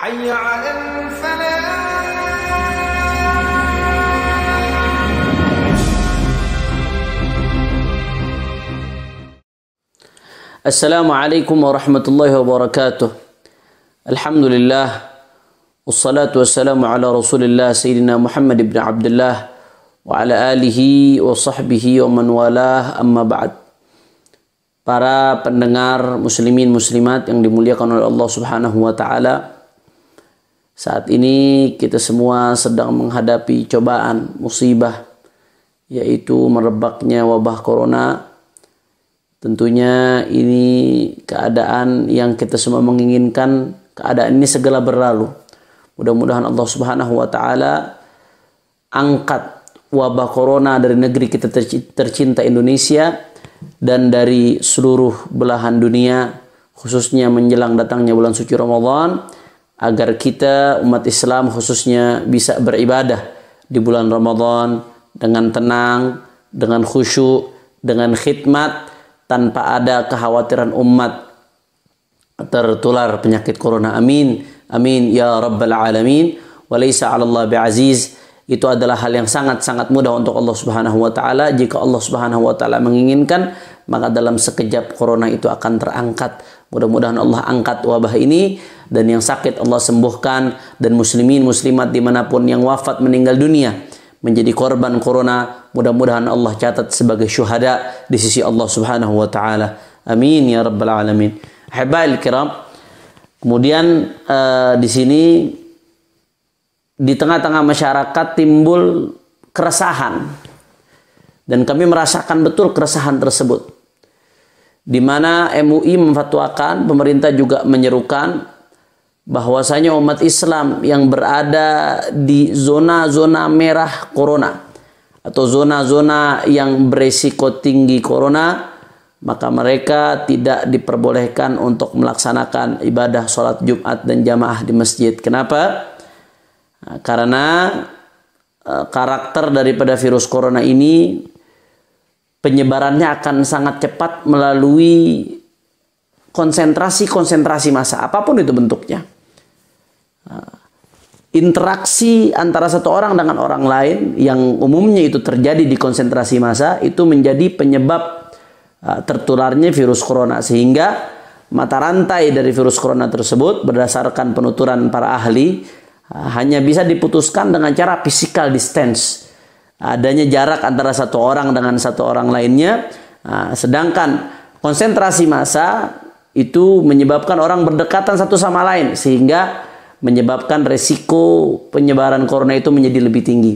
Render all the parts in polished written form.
حي على الفلاح. Assalamualaikum warahmatullahi wabarakatuh. Alhamdulillah. Wassalatu wassalamu ala rasulillah Sayyidina Muhammad ibn Abdullah wa ala alihi wa sahbihi wa man walah, amma ba'd. Para pendengar muslimin muslimat yang dimuliakan oleh Allah subhanahu wa ta'ala, saat ini kita semua sedang menghadapi cobaan, musibah, yaitu merebaknya wabah corona. Tentunya ini keadaan yang kita semua menginginkan keadaan ini segera berlalu. Mudah-mudahan Allah subhanahu wa ta'ala angkat wabah corona dari negeri kita tercinta Indonesia dan dari seluruh belahan dunia, khususnya menjelang datangnya bulan suci Ramadan, agar kita umat Islam khususnya bisa beribadah di bulan Ramadan dengan tenang, dengan khusyuk, dengan khidmat, tanpa ada kekhawatiran umat tertular penyakit corona. Amin. Amin ya rabbal alamin. Walaysa 'ala Allah bi'aziz. Itu adalah hal yang sangat-sangat mudah untuk Allah subhanahu wa ta'ala. Jika Allah subhanahu wa ta'ala menginginkan, maka dalam sekejap corona itu akan terangkat. Mudah-mudahan Allah angkat wabah ini, dan yang sakit Allah sembuhkan, dan muslimin muslimat dimanapun yang wafat meninggal dunia menjadi korban corona, mudah-mudahan Allah catat sebagai syuhada di sisi Allah subhanahu wa ta'ala. Amin ya rabbal alamin. Ahibba'il kiram, kemudian di sini di tengah-tengah masyarakat timbul keresahan, dan kami merasakan betul keresahan tersebut, di mana MUI memfatwakan, pemerintah juga menyerukan bahwasanya umat Islam yang berada di zona-zona merah corona atau zona-zona yang beresiko tinggi corona, maka mereka tidak diperbolehkan untuk melaksanakan ibadah sholat Jumat dan jamaah di masjid. Kenapa? Karena karakter daripada virus corona ini penyebarannya akan sangat cepat melalui konsentrasi massa, apapun itu bentuknya. Interaksi antara satu orang dengan orang lain yang umumnya itu terjadi di konsentrasi massa itu menjadi penyebab tertularnya virus corona, sehingga mata rantai dari virus corona tersebut berdasarkan penuturan para ahli hanya bisa diputuskan dengan cara physical distance, adanya jarak antara satu orang dengan satu orang lainnya. Sedangkan konsentrasi massa itu menyebabkan orang berdekatan satu sama lain, sehingga menyebabkan resiko penyebaran corona itu menjadi lebih tinggi.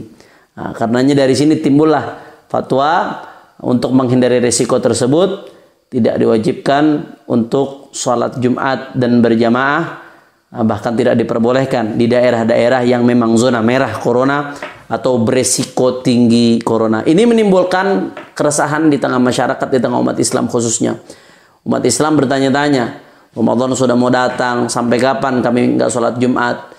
Karenanya dari sini timbullah fatwa untuk menghindari resiko tersebut, tidak diwajibkan untuk sholat Jumat dan berjamaah, bahkan tidak diperbolehkan di daerah-daerah yang memang zona merah corona atau beresiko tinggi corona. Ini menimbulkan keresahan di tengah masyarakat, di tengah umat Islam khususnya. Umat Islam bertanya-tanya, Ramadan sudah mau datang, sampai kapan kami nggak sholat Jumat?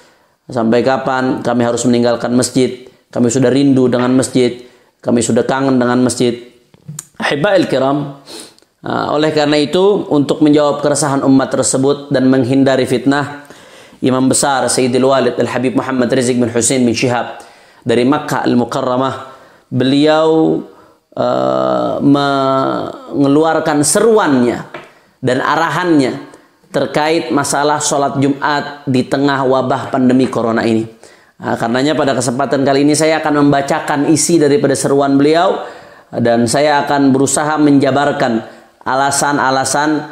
Sampai kapan kami harus meninggalkan masjid? Kami sudah rindu dengan masjid, kami sudah kangen dengan masjid. Ahibba'il kiram, oleh karena itu, untuk menjawab keresahan umat tersebut dan menghindari fitnah, Imam besar Sayyidil Walid Al-Habib Muhammad Rizik bin Hussein bin Shihab dari Makkah Al-Mukarramah, beliau mengeluarkan seruannya dan arahannya terkait masalah sholat Jumat di tengah wabah pandemi corona ini. Karenanya pada kesempatan kali ini saya akan membacakan isi daripada seruan beliau, dan saya akan berusaha menjabarkan alasan-alasan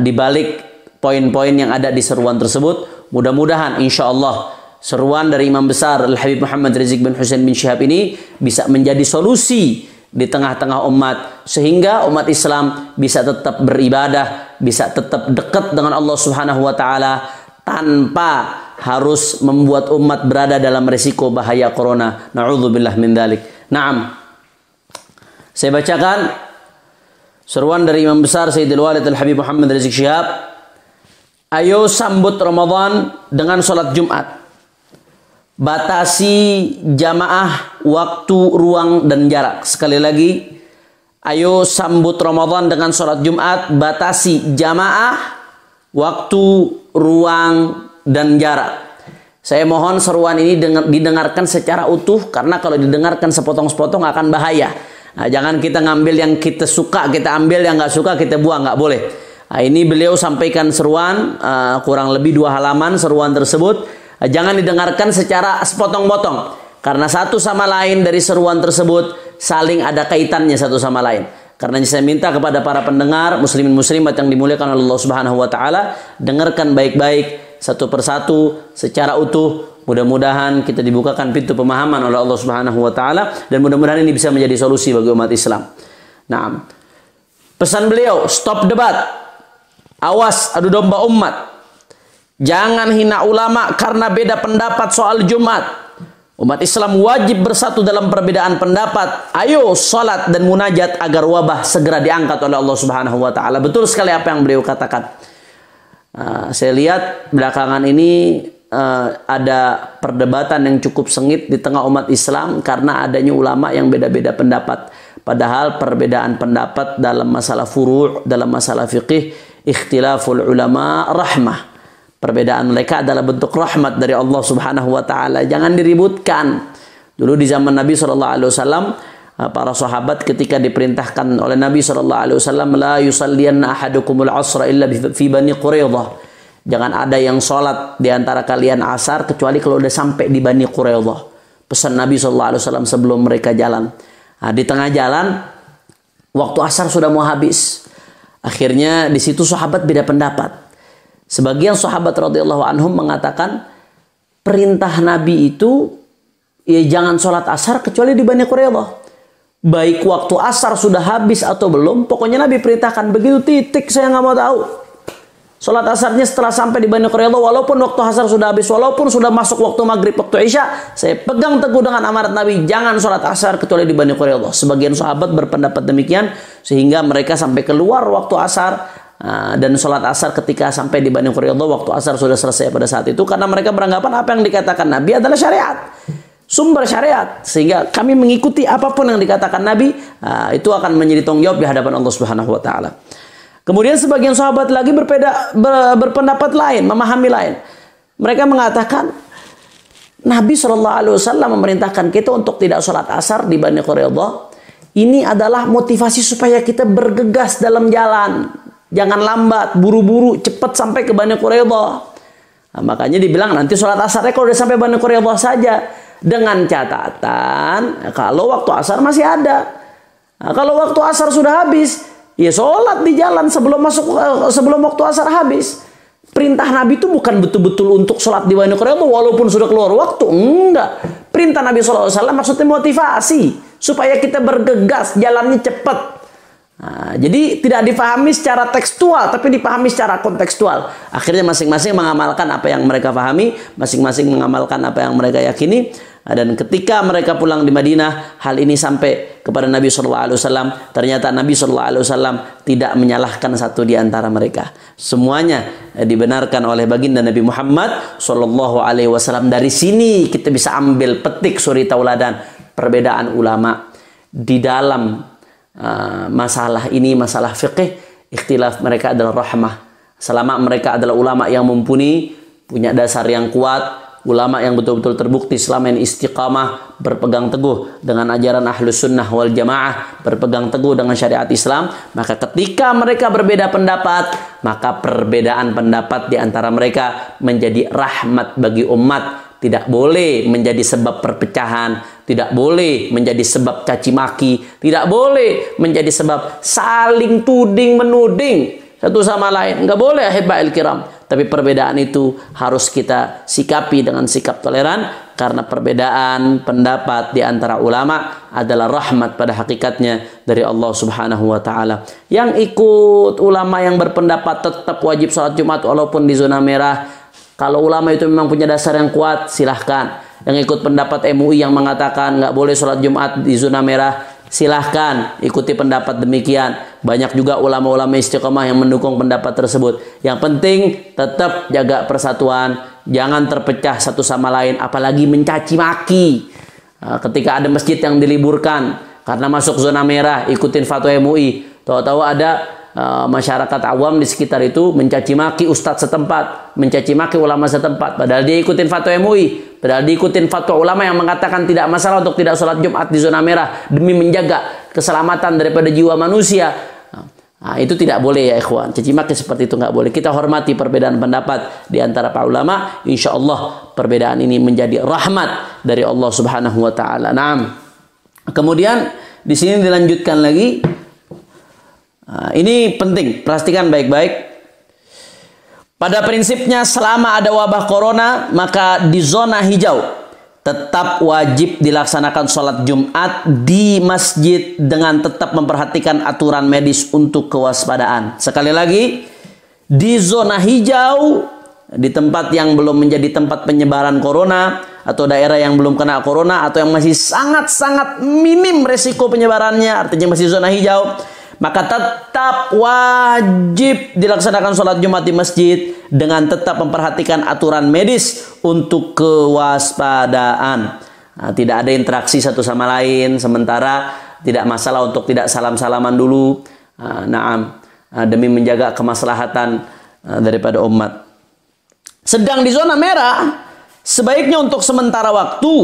di balik poin-poin yang ada di seruan tersebut. Mudah-mudahan insya Allah seruan dari Imam besar Al-Habib Muhammad Rizik bin Hussein bin Shihab ini bisa menjadi solusi di tengah-tengah umat, sehingga umat Islam bisa tetap beribadah, bisa tetap dekat dengan Allah subhanahu wa ta'ala, tanpa harus membuat umat berada dalam risiko bahaya corona. Na'udzubillah min dzalik. Naam, saya bacakan seruan dari Imam besar Sayyidil Walid Al-Habib Muhammad Rizik Shihab. Ayo sambut Ramadan dengan sholat Jumat. Batasi jamaah, waktu, ruang, dan jarak. Sekali lagi, ayo sambut Ramadan dengan sholat Jumat. Batasi jamaah, waktu, ruang, dan jarak. Saya mohon seruan ini didengarkan secara utuh, karena kalau didengarkan sepotong-sepotong akan bahaya. Nah, jangan kita ngambil yang kita suka, kita ambil yang nggak suka, kita buang, nggak boleh. Nah, ini beliau sampaikan seruan, kurang lebih 2 halaman seruan tersebut. Jangan didengarkan secara sepotong-potong, karena satu sama lain dari seruan tersebut saling ada kaitannya satu sama lain. Karena saya minta kepada para pendengar, muslimin muslimat yang dimuliakan oleh Allah Subhanahu wa taala, dengarkan baik-baik satu persatu secara utuh. Mudah-mudahan kita dibukakan pintu pemahaman oleh Allah Subhanahu wa taala, dan mudah-mudahan ini bisa menjadi solusi bagi umat Islam. Nah, pesan beliau, stop debat. Awas adu domba umat. Jangan hina ulama karena beda pendapat soal Jumat. Umat Islam wajib bersatu dalam perbedaan pendapat. Ayo salat dan munajat agar wabah segera diangkat oleh Allah Subhanahu wa taala. Betul sekali apa yang beliau katakan. Saya lihat belakangan ini ada perdebatan yang cukup sengit di tengah umat Islam karena adanya ulama yang beda-beda pendapat. Padahal perbedaan pendapat dalam masalah furu', dalam masalah fiqih, ikhtilaful ulama rahmah. Perbedaan mereka adalah bentuk rahmat dari Allah Subhanahu wa taala. Jangan diributkan. Dulu di zaman Nabi SAW, para sahabat ketika diperintahkan oleh Nabi SAW, la yusalliyanna ahadukumul asra illa fi Bani Quraidah. Jangan ada yang sholat di antara kalian asar kecuali kalau udah sampai di Bani Quraidah. Pesan Nabi SAW sebelum mereka jalan. Nah, di tengah jalan, waktu asar sudah mau habis. Akhirnya di situ sahabat beda pendapat. Sebagian sahabat radhiyallahu anhum mengatakan perintah Nabi itu ya jangan sholat asar kecuali di Bani Quraidah. Baik waktu asar sudah habis atau belum, pokoknya Nabi perintahkan begitu, titik, saya nggak mau tahu. Sholat asarnya setelah sampai di Bani Quraidah, walaupun waktu asar sudah habis, walaupun sudah masuk waktu maghrib, waktu isya, saya pegang teguh dengan amarat Nabi, jangan sholat asar kecuali di Bani Quraidah. Sebagian sahabat berpendapat demikian, sehingga mereka sampai keluar waktu asar, dan sholat asar ketika sampai di Bani Quraidah, waktu asar sudah selesai pada saat itu, karena mereka beranggapan apa yang dikatakan Nabi adalah syariat, sumber syariat, sehingga kami mengikuti apapun yang dikatakan Nabi, itu akan menjadi tanggung jawab di hadapan Allah Subhanahu wa taala. Kemudian sebagian sahabat lagi berpendapat lain, memahami lain. Mereka mengatakan Nabi SAW memerintahkan kita untuk tidak sholat asar di Bani Quraidah. Ini adalah motivasi supaya kita bergegas dalam jalan. Jangan lambat, buru-buru, cepat sampai ke Bani Quraidah. Nah, makanya dibilang nanti sholat asarnya kalau udah sampai Bani Quraidah saja. Dengan catatan, kalau waktu asar masih ada. Nah, kalau waktu asar sudah habis, ya sholat di jalan sebelum waktu asar habis. Perintah Nabi itu bukan betul-betul untuk sholat di Bani Quraidah walaupun sudah keluar waktu. Enggak. Perintah Nabi SAW maksudnya motivasi. Supaya kita bergegas, jalannya cepat. Nah, jadi tidak dipahami secara tekstual, tapi dipahami secara kontekstual. Akhirnya masing-masing mengamalkan apa yang mereka pahami, masing-masing mengamalkan apa yang mereka yakini. Dan ketika mereka pulang di Madinah, hal ini sampai kepada Nabi SAW. Ternyata Nabi SAW tidak menyalahkan satu di antara mereka. Semuanya dibenarkan oleh baginda Nabi Muhammad SAW. Dari sini kita bisa ambil petik suri tauladan perbedaan ulama di dalam masalah ini, masalah fiqih. Ikhtilaf mereka adalah rahmah. Selama mereka adalah ulama yang mumpuni, punya dasar yang kuat, ulama yang betul-betul terbukti selama ini istiqamah, berpegang teguh dengan ajaran ahlus sunnah wal jamaah, berpegang teguh dengan syariat Islam, maka ketika mereka berbeda pendapat, maka perbedaan pendapat di antara mereka menjadi rahmat bagi umat. Tidak boleh menjadi sebab perpecahan, tidak boleh menjadi sebab caci maki, tidak boleh menjadi sebab saling tuding menuding satu sama lain. Enggak boleh, ahibba'il kiram. Tapi perbedaan itu harus kita sikapi dengan sikap toleran, karena perbedaan pendapat di antara ulama adalah rahmat pada hakikatnya dari Allah Subhanahu wa taala. Yang ikut ulama yang berpendapat tetap wajib sholat Jumat walaupun di zona merah, kalau ulama itu memang punya dasar yang kuat, silahkan. Yang ikut pendapat MUI yang mengatakan nggak boleh sholat Jumat di zona merah, silahkan ikuti pendapat demikian. Banyak juga ulama-ulama istiqomah yang mendukung pendapat tersebut. Yang penting tetap jaga persatuan, jangan terpecah satu sama lain, apalagi mencaci maki. Ketika ada masjid yang diliburkan karena masuk zona merah, ikutin fatwa MUI, tahu-tahu ada masyarakat awam di sekitar itu mencaci maki ustadz setempat, mencaci maki ulama setempat, padahal dia ikutin fatwa MUI, padahal dia ikutin fatwa ulama yang mengatakan tidak masalah untuk tidak sholat Jumat di zona merah demi menjaga keselamatan daripada jiwa manusia. Nah, itu tidak boleh ya ikhwan. Caci maki seperti itu nggak boleh. Kita hormati perbedaan pendapat di antara para ulama. Insya Allah perbedaan ini menjadi rahmat dari Allah Subhanahu Wa Taala. Naam. Kemudian di sini dilanjutkan lagi. Nah, ini penting, perhatikan baik-baik. Pada prinsipnya selama ada wabah corona maka di zona hijau tetap wajib dilaksanakan sholat Jumat di masjid dengan tetap memperhatikan aturan medis untuk kewaspadaan. Sekali lagi, di zona hijau, di tempat yang belum menjadi tempat penyebaran corona, atau daerah yang belum kena corona, atau yang masih sangat-sangat minim resiko penyebarannya, artinya masih zona hijau, maka tetap wajib dilaksanakan sholat Jumat di masjid dengan tetap memperhatikan aturan medis untuk kewaspadaan. Nah, tidak ada interaksi satu sama lain, sementara tidak masalah untuk tidak salam-salaman dulu. Demi menjaga kemaslahatan daripada umat. Sedang di zona merah, sebaiknya untuk sementara waktu,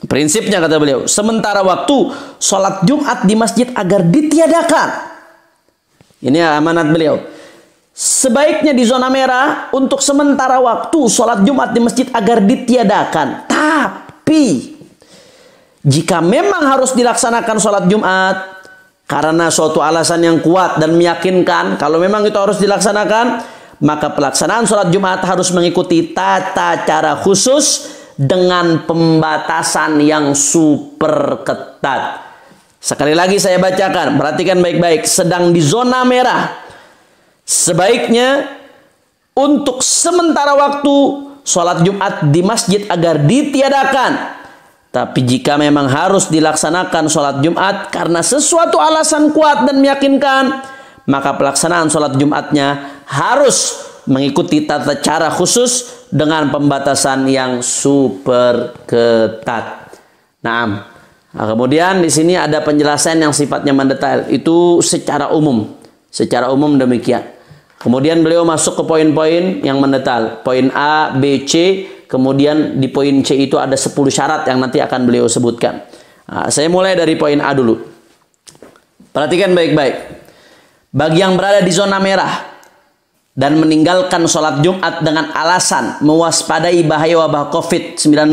prinsipnya kata beliau, sementara waktu sholat Jumat di masjid agar ditiadakan. Ini amanat beliau. Sebaiknya di zona merah untuk sementara waktu sholat Jumat di masjid agar ditiadakan. Tapi jika memang harus dilaksanakan sholat Jumat karena suatu alasan yang kuat dan meyakinkan kalau memang itu harus dilaksanakan, maka pelaksanaan sholat Jumat harus mengikuti tata cara khusus dengan pembatasan yang super ketat. Sekali lagi saya bacakan, perhatikan baik-baik. Sedang di zona merah, sebaiknya untuk sementara waktu sholat Jumat di masjid agar ditiadakan. Tapi jika memang harus dilaksanakan sholat Jumat karena sesuatu alasan kuat dan meyakinkan, maka pelaksanaan sholat Jumatnya harus mengikuti tata cara khusus dengan pembatasan yang super ketat. Nah, kemudian di sini ada penjelasan yang sifatnya mendetail. Itu secara umum demikian. Kemudian beliau masuk ke poin-poin yang mendetail. Poin A, B, C. Kemudian di poin C itu ada 10 syarat yang nanti akan beliau sebutkan. Nah, saya mulai dari poin A dulu. Perhatikan baik-baik. Bagi yang berada di zona merah dan meninggalkan sholat Jumat dengan alasan mewaspadai bahaya wabah COVID-19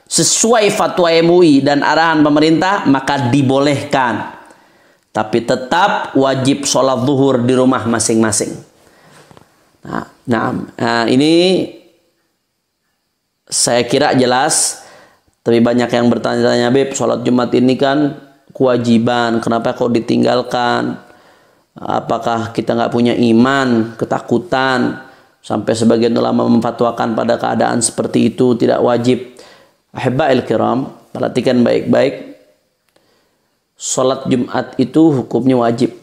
sesuai fatwa MUI dan arahan pemerintah, maka dibolehkan. Tapi tetap wajib sholat zuhur di rumah masing-masing. Ini saya kira jelas. Tapi banyak yang bertanya-tanya, Beb, sholat Jumat ini kan kewajiban, kenapa kok ditinggalkan? Apakah kita nggak punya iman, ketakutan, sampai sebagian ulama memfatwakan pada keadaan seperti itu tidak wajib. Ahibba'il kiram, perhatikan baik-baik. Sholat Jumat itu hukumnya wajib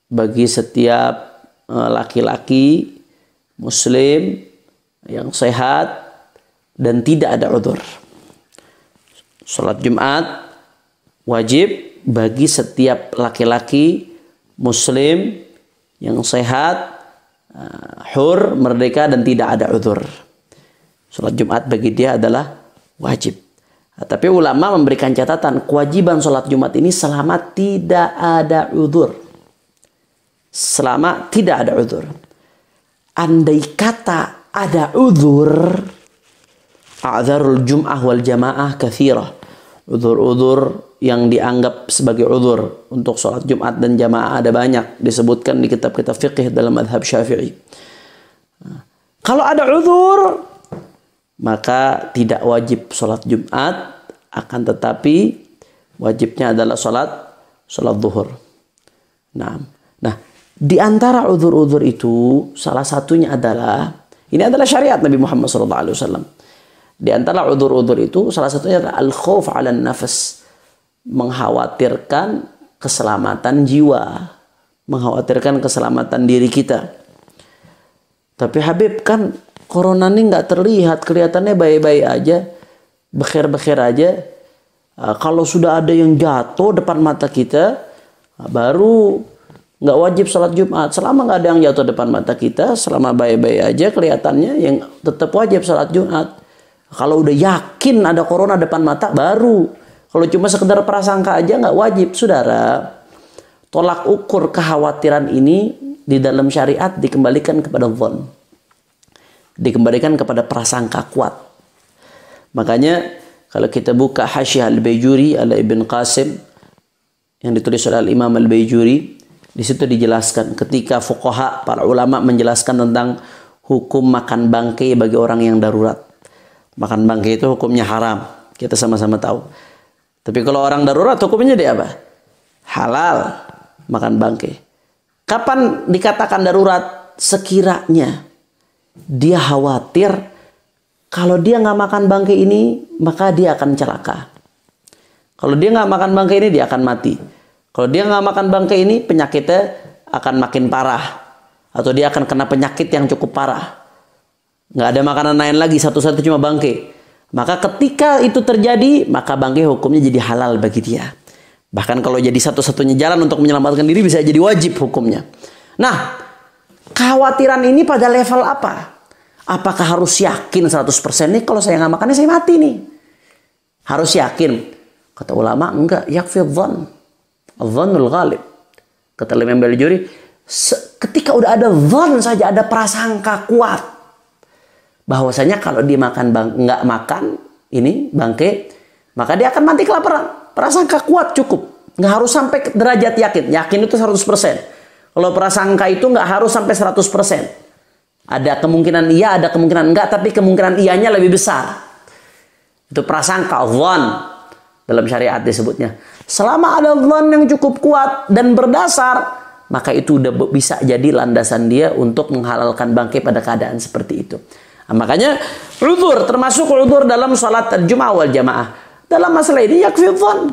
bagi setiap laki-laki muslim yang sehat dan tidak ada udzur. Sholat Jumat wajib bagi setiap laki-laki muslim yang sehat, hur, merdeka dan tidak ada udzur. Sholat Jumat bagi dia adalah wajib. Tapi ulama memberikan catatan kewajiban sholat Jumat ini selama tidak ada udzur. Selama tidak ada udzur. Andai kata ada udzur, a'dzarul jum'ah wal jamaah katsirah. Udzur-udzur yang dianggap sebagai udzur untuk sholat Jumat dan jamaah ada banyak, disebutkan di kitab-kitab fiqih dalam mazhab Syafi'i. Kalau ada udzur, maka tidak wajib sholat Jumat, akan tetapi wajibnya adalah sholat zuhur. Nah, di antara udzur-udzur itu salah satunya adalah, ini adalah syariat Nabi Muhammad SAW. Di antara udzur-udzur itu salah satunya adalah al-khauf 'alan nafas, mengkhawatirkan keselamatan jiwa, mengkhawatirkan keselamatan diri kita. Tapi Habib, kan corona ini nggak terlihat, kelihatannya baik-baik aja, bekher-bekher aja. Kalau sudah ada yang jatuh depan mata kita, baru nggak wajib sholat Jumat. Selama nggak ada yang jatuh depan mata kita, selama baik-baik aja kelihatannya, yang tetap wajib sholat Jumat. Kalau udah yakin ada corona depan mata, baru. Kalau cuma sekedar prasangka aja nggak wajib. Saudara, tolak ukur kekhawatiran ini di dalam syariat dikembalikan kepada dhon. Dikembalikan kepada prasangka kuat. Makanya kalau kita buka Hasyiah Al-Baijuri ala Ibn Qasim yang ditulis oleh Al-Imam Al-Baijuri, di situ dijelaskan ketika fuqaha, para ulama menjelaskan tentang hukum makan bangkai bagi orang yang darurat. Makan bangkai itu hukumnya haram. Kita sama-sama tahu. Tapi kalau orang darurat hukumnya dia apa? Halal makan bangkai. Kapan dikatakan darurat? Sekiranya dia khawatir kalau dia nggak makan bangkai ini, maka dia akan celaka. Kalau dia nggak makan bangkai ini, dia akan mati. Kalau dia nggak makan bangkai ini, penyakitnya akan makin parah. Atau dia akan kena penyakit yang cukup parah. Nggak ada makanan lain lagi, satu-satu cuma bangkai. Maka ketika itu terjadi, maka bangkai hukumnya jadi halal bagi dia. Bahkan kalau jadi satu-satunya jalan untuk menyelamatkan diri, bisa jadi wajib hukumnya. Nah, kekhawatiran ini pada level apa? Apakah harus yakin 100% nih kalau saya nggak makannya saya mati nih? Harus yakin. Kata ulama, enggak. Yakfi dhon. Dhonul ghalib. Kata Imam Al-Baijuri, ketika udah ada dhon saja, ada prasangka kuat bahwasanya kalau dia nggak makan ini bangkai, maka dia akan mati kelaparan. Prasangka kuat cukup. Nggak harus sampai ke derajat yakin. Yakin itu 100%. Kalau prasangka itu nggak harus sampai 100%. Ada kemungkinan iya, ada kemungkinan enggak, tapi kemungkinan iyanya lebih besar. Itu prasangka, dhon. Dalam syariat disebutnya. Selama ada dhon yang cukup kuat dan berdasar, maka itu udah bisa jadi landasan dia untuk menghalalkan bangkai pada keadaan seperti itu. Nah, makanya udzur, termasuk udzur dalam salat Jumat wal jamaah. Dalam masalah ini yakfi dhon.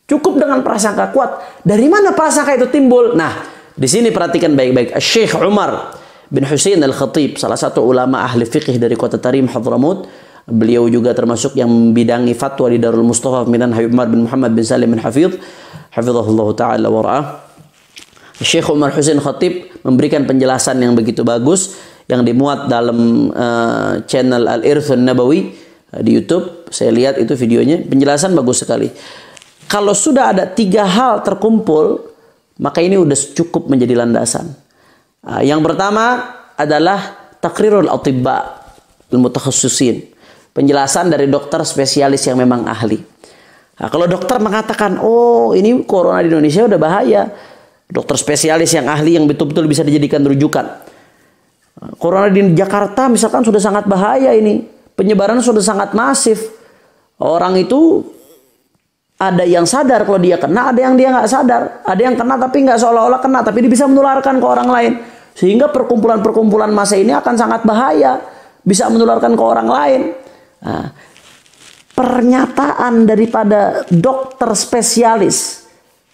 Cukup dengan prasangka kuat. Dari mana prasangka itu timbul? Nah, di sini perhatikan baik-baik. Syekh Umar bin Husain Al-Khatib, salah satu ulama ahli fiqih dari kota Tarim, Hadramut. Beliau juga termasuk yang membidangi fatwa di Darul Mustafa Minan Habib Umar bin Muhammad bin Salim bin Hafidh, hafizahullah ta'ala wara'ah. Syekh Umar Husain Khatib memberikan penjelasan yang begitu bagus yang dimuat dalam channel Al-Irthun Nabawi di YouTube. Saya lihat itu videonya, penjelasan bagus sekali. Kalau sudah ada 3 hal terkumpul, maka ini sudah cukup menjadi landasan. Yang pertama adalah takrirul atibba al-mutakhassisin. Penjelasan dari dokter spesialis yang memang ahli. Nah, kalau dokter mengatakan, oh ini corona di Indonesia udah bahaya. Dokter spesialis yang ahli yang betul-betul bisa dijadikan rujukan. Corona di Jakarta misalkan sudah sangat bahaya ini. Penyebaran sudah sangat masif. Orang itu ada yang sadar kalau dia kena, ada yang dia nggak sadar. Ada yang kena tapi nggak seolah-olah kena, tapi dia bisa menularkan ke orang lain. Sehingga perkumpulan-perkumpulan massa ini akan sangat bahaya. Bisa menularkan ke orang lain. Nah, pernyataan daripada dokter spesialis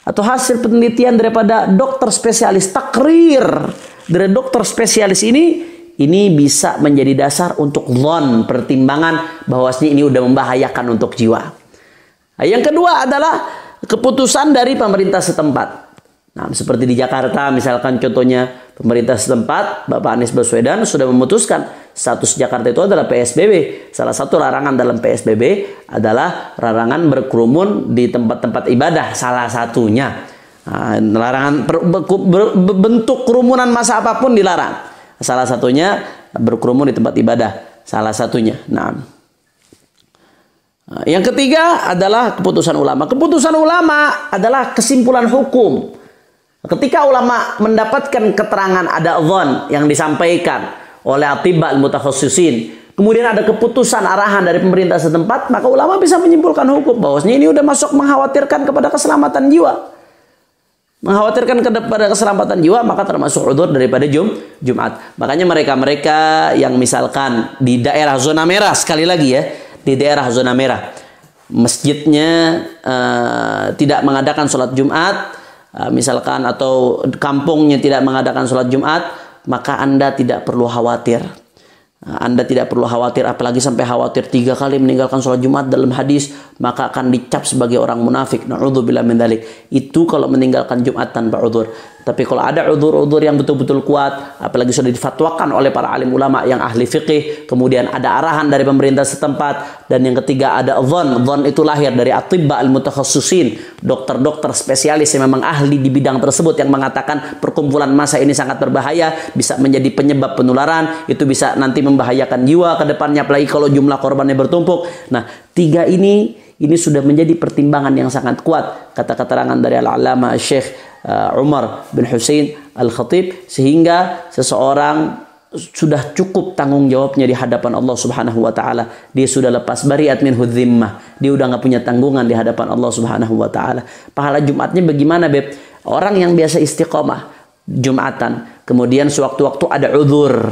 atau hasil penelitian daripada dokter spesialis, takrir dari dokter spesialis ini bisa menjadi dasar untuk dhon, pertimbangan bahwasanya ini udah membahayakan untuk jiwa. Nah, yang kedua adalah keputusan dari pemerintah setempat. Nah, seperti di Jakarta misalkan contohnya, pemerintah setempat Bapak Anies Baswedan sudah memutuskan status Jakarta itu adalah PSBB. Salah satu larangan dalam PSBB adalah larangan berkerumun di tempat-tempat ibadah, salah satunya. Nah, larangan bentuk kerumunan massa apapun dilarang. Salah satunya berkerumun di tempat ibadah, salah satunya. Nah, yang ketiga adalah keputusan ulama. Keputusan ulama adalah kesimpulan hukum. Ketika ulama mendapatkan keterangan ada dhon yang disampaikan oleh atibba al-mutakhassisin, kemudian ada keputusan arahan dari pemerintah setempat, maka ulama bisa menyimpulkan hukum bahwasanya ini udah masuk mengkhawatirkan kepada keselamatan jiwa. Mengkhawatirkan kepada keselamatan jiwa, maka termasuk udzur daripada Jumat. Makanya mereka-mereka yang misalkan di daerah zona merah, sekali lagi ya, di daerah zona merah, masjidnya tidak mengadakan sholat Jumat, misalkan, atau kampungnya tidak mengadakan sholat Jumat, maka Anda tidak perlu khawatir. Anda tidak perlu khawatir, apalagi sampai khawatir 3 kali meninggalkan sholat Jumat dalam hadis, maka akan dicap sebagai orang munafik. Na'udzubillah min dzalik. Itu kalau meninggalkan Jumat tanpa udzur. Tapi kalau ada udzur-udzur yang betul-betul kuat, apalagi sudah difatwakan oleh para alim ulama yang ahli fikih, kemudian ada arahan dari pemerintah setempat, dan yang ketiga ada dhon. Dhon itu lahir dari atibba al-mutakhassisin, dokter-dokter spesialis yang memang ahli di bidang tersebut, yang mengatakan perkumpulan massa ini sangat berbahaya, bisa menjadi penyebab penularan, itu bisa nanti membahayakan jiwa ke depannya, apalagi kalau jumlah korbannya bertumpuk. Nah, 3 ini sudah menjadi pertimbangan yang sangat kuat, kata keterangan dari al-alama Syekh Umar bin Husain Al-Khatib, sehingga seseorang sudah cukup tanggung jawabnya di hadapan Allah Subhanahu wa taala. Dia sudah lepas bariat minhu dhimmah. Dia udah nggak punya tanggungan di hadapan Allah Subhanahu wa taala. Pahala Jumatnya bagaimana, Beb? Orang yang biasa istiqomah Jumatan, kemudian sewaktu-waktu ada udzur,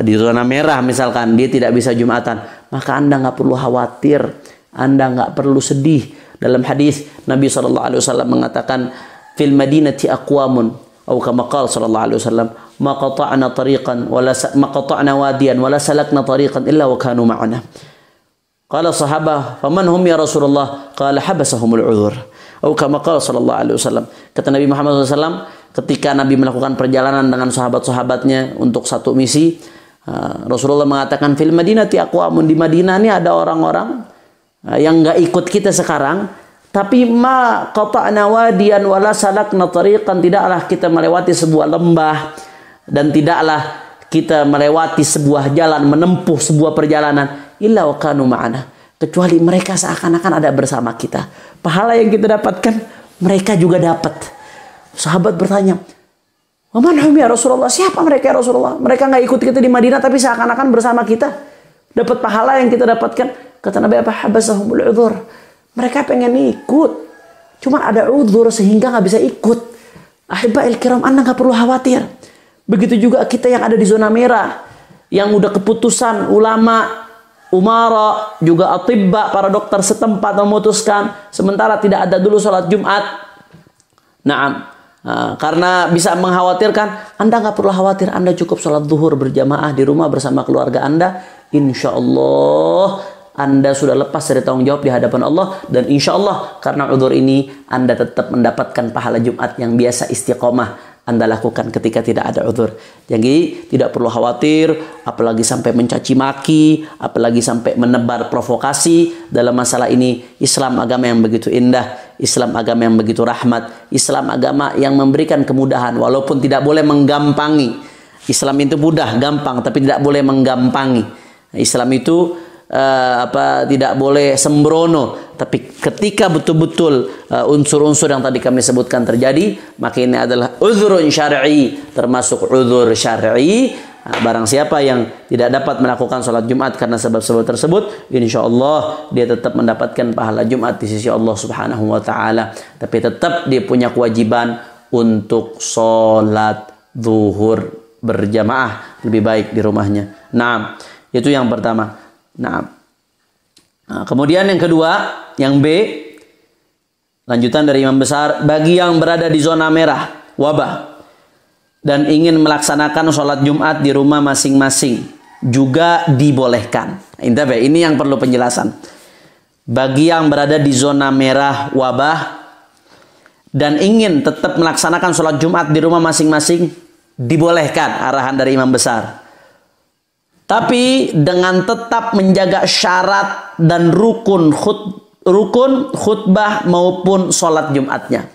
di zona merah misalkan, dia tidak bisa Jumatan, maka Anda nggak perlu khawatir, Anda nggak perlu sedih. Dalam hadis Nabi SAW mengatakan, fil madinati aqwamun, atau kama qala sallallahu alaihi wasallam, ma qata'na tariqan wala ma qata'na wadiyan wala salakna tariqan illa wa kanu ma'ana. Qala sahabah, faman hum ya Rasulullah? Qala habasahumul udzur. Atau kama qala sallallahu alaihi wasallam. Kata Nabi Muhammad SAW, ketika Nabi melakukan perjalanan dengan sahabat-sahabatnya untuk satu misi, Rasulullah mengatakan, fil madinati aqwamun, di Madinah ini ada orang-orang yang enggak ikut kita sekarang, tapi ma qata'na wadiyan wala salakna tariqan, tidaklah kita melewati sebuah lembah dan tidaklah kita melewati sebuah jalan, menempuh sebuah perjalanan, illa wa kanu ma'ana, kecuali mereka seakan-akan ada bersama kita. Pahala yang kita dapatkan mereka juga dapat. Sahabat bertanya, "Wa man hum ya Rasulullah?" Siapa mereka ya Rasulullah? Mereka nggak ikut kita di Madinah tapi seakan-akan bersama kita. Dapat pahala yang kita dapatkan. Kata Nabi, apa habasahumul udzur. Mereka pengen ikut, cuma ada udzur sehingga nggak bisa ikut. Ahibba'il kiram, Anda nggak perlu khawatir. Begitu juga kita yang ada di zona merah, yang udah keputusan ulama, umara, juga atibba, para dokter setempat memutuskan sementara tidak ada dulu sholat Jumat. Karena bisa mengkhawatirkan, Anda nggak perlu khawatir. Anda cukup sholat zuhur berjamaah di rumah bersama keluarga Anda. Insya Allah Anda sudah lepas dari tanggung jawab di hadapan Allah, dan insya Allah karena udzur ini Anda tetap mendapatkan pahala Jumat yang biasa istiqomah Anda lakukan ketika tidak ada udzur. Jadi tidak perlu khawatir, apalagi sampai mencaci maki, apalagi sampai menebar provokasi dalam masalah ini. Islam agama yang begitu indah, Islam agama yang begitu rahmat, Islam agama yang memberikan kemudahan walaupun tidak boleh menggampangi. Islam itu mudah, gampang, tapi tidak boleh menggampangi. Islam itu tidak boleh sembrono, tapi ketika betul-betul unsur-unsur yang tadi kami sebutkan terjadi, maka ini adalah uzrun syar'i, termasuk uzur syar'i. Barang siapa yang tidak dapat melakukan sholat Jumat karena sebab-sebab tersebut, insya Allah dia tetap mendapatkan pahala Jumat di sisi Allah Subhanahu wa taala, tapi tetap dia punya kewajiban untuk sholat zuhur berjamaah, lebih baik di rumahnya. Nah, itu yang pertama. Nah, kemudian yang kedua, yang B, lanjutan dari imam besar, bagi yang berada di zona merah wabah dan ingin melaksanakan sholat Jumat di rumah masing-masing juga dibolehkan. Ini yang perlu penjelasan. Bagi yang berada di zona merah wabah dan ingin tetap melaksanakan sholat Jumat di rumah masing-masing dibolehkan, arahan dari imam besar. Tapi dengan tetap menjaga syarat dan rukun khutbah maupun sholat Jumatnya.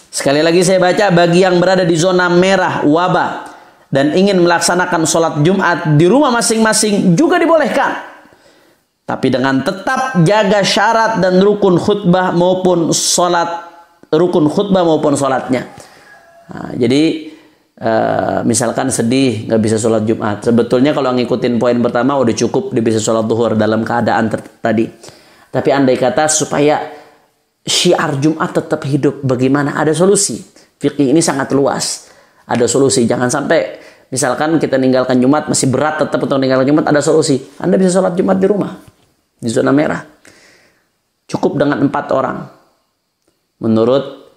Sekali lagi saya baca, bagi yang berada di zona merah wabah dan ingin melaksanakan sholat Jumat di rumah masing-masing juga dibolehkan. Tapi dengan tetap jaga syarat dan rukun khutbah maupun sholatnya. Jadi misalkan sedih nggak bisa sholat Jumat, sebetulnya kalau ngikutin poin pertama udah cukup dia bisa sholat zuhur dalam keadaan tadi. Tapi andai kata supaya syiar Jumat tetap hidup, bagaimana? Ada solusi. Fikih ini sangat luas, ada solusi. Jangan sampai misalkan kita ninggalkan Jumat masih berat tetap untuk meninggalkan Jumat, ada solusi. Anda bisa sholat Jumat di rumah di zona merah, cukup dengan 4 orang menurut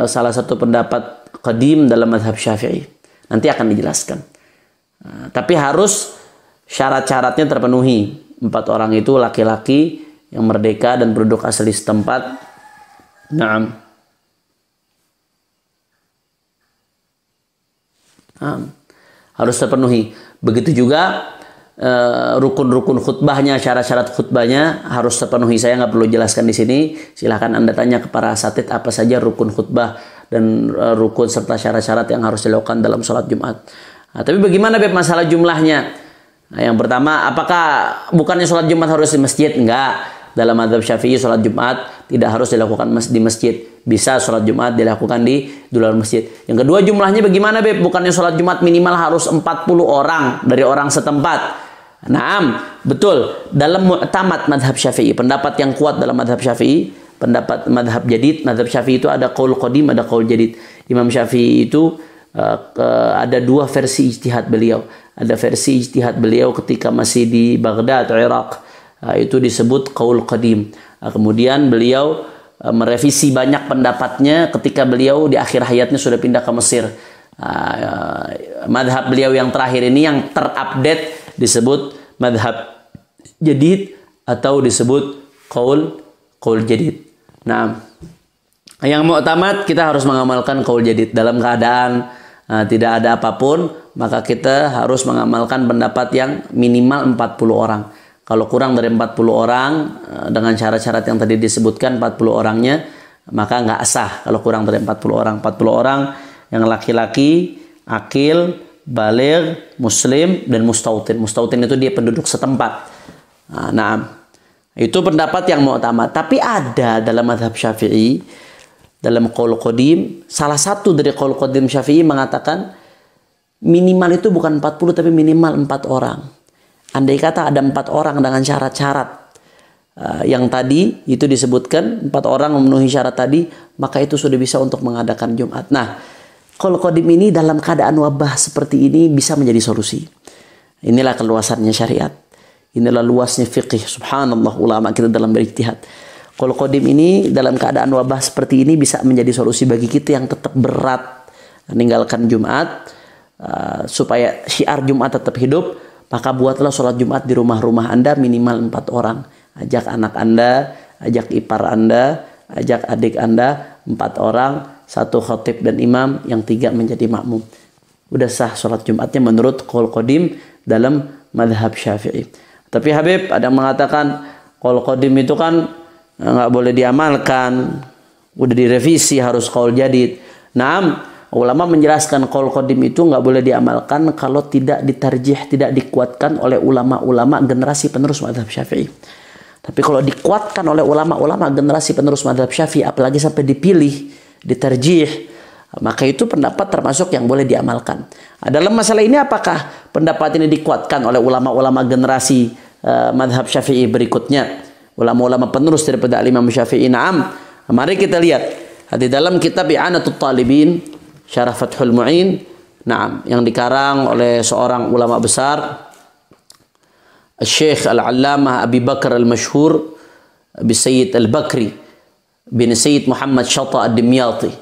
salah satu pendapat qadim dalam mazhab Syafi'i. Nanti akan dijelaskan. Tapi harus syarat-syaratnya terpenuhi. 4 orang itu laki-laki yang merdeka dan penduduk asli setempat. Naam. Harus terpenuhi. Begitu juga rukun-rukun khutbahnya, syarat-syarat khutbahnya harus terpenuhi. Saya nggak perlu jelaskan di sini. Silahkan Anda tanya ke para asatid apa saja rukun khutbah dan rukun serta syarat-syarat yang harus dilakukan dalam sholat Jumat. Tapi bagaimana Beb masalah jumlahnya? Yang pertama, apakah bukannya sholat Jumat harus di masjid? Enggak. Dalam mazhab Syafi'i sholat Jumat tidak harus dilakukan di masjid. Bisa sholat Jumat dilakukan di luar masjid. Yang kedua, jumlahnya bagaimana Beb? Bukannya sholat Jumat minimal harus 40 orang dari orang setempat. Naam, betul. Dalam mu'tamad mazhab Syafi'i, pendapat yang kuat dalam mazhab Syafi'i, pendapat mazhab jadid, mazhab Syafi'i itu ada qaul qadim, ada qaul jadid. Imam Syafi'i itu ada 2 versi ijtihad beliau. Ada versi ijtihad beliau ketika masih di Baghdad, Irak. Itu disebut qaul qadim. Kemudian beliau merevisi banyak pendapatnya ketika beliau di akhir hayatnya sudah pindah ke Mesir. Madhab beliau yang terakhir ini yang terupdate disebut madhab jadid atau disebut qaul jadid. Nah, yang mu'tamad kita harus mengamalkan qaul jadid dalam keadaan tidak ada apapun, maka kita harus mengamalkan pendapat yang minimal 40 orang. Kalau kurang dari 40 orang dengan syarat-syarat yang tadi disebutkan 40 orangnya, maka nggak sah kalau kurang dari 40 orang. 40 orang yang laki-laki, akil, baligh, muslim, dan mustautin. Mustautin itu dia penduduk setempat. Nah, itu pendapat yang mu'tamad. Tapi ada dalam mazhab Syafi'i, dalam qaul qadim, salah satu dari qaul qadim Syafi'i mengatakan minimal itu bukan 40 tapi minimal 4 orang. Andai kata ada 4 orang dengan syarat-syarat yang tadi itu disebutkan, 4 orang memenuhi syarat tadi, maka itu sudah bisa untuk mengadakan Jumat. Nah, qaul qadim ini dalam keadaan wabah seperti ini bisa menjadi solusi. Inilah keluasannya syariat. Inilah luasnya fiqih. Subhanallah, ulama kita dalam berijtihad. Qaul qadim ini dalam keadaan wabah seperti ini bisa menjadi solusi bagi kita yang tetap berat meninggalkan Jumat, supaya syiar Jumat tetap hidup. Maka buatlah sholat Jumat di rumah-rumah Anda minimal 4 orang. Ajak anak Anda, ajak ipar Anda, ajak adik Anda, 4 orang, 1 khatib dan imam, yang 3 menjadi makmum. Udah sah sholat Jumatnya menurut qaul qadim dalam madhab Syafi'i. Tapi Habib ada yang mengatakan qaul qadim itu kan nggak boleh diamalkan, udah direvisi harus qaul jadid. Naam, ulama menjelaskan qaul qadim itu nggak boleh diamalkan kalau tidak ditarjih, tidak dikuatkan oleh ulama-ulama generasi penerus mazhab Syafi'i. Tapi kalau dikuatkan oleh ulama-ulama generasi penerus mazhab Syafi'i, apalagi sampai dipilih, ditarjih, maka itu pendapat termasuk yang boleh diamalkan. Dalam masalah ini apakah pendapat ini dikuatkan oleh ulama-ulama generasi mazhab Syafi'i berikutnya, ulama-ulama penerus daripada Imam Syafi'i? Naam. Mari kita lihat di dalam kitab I'anatul Talibin Syarah Fathul Mu'in, naam, yang dikarang oleh seorang ulama besar, Syekh Al-Allamah Abi Bakar Al-Masyhur Sayyid Al-Bakri bin Sayyid Muhammad Syata Ad-Dimyati,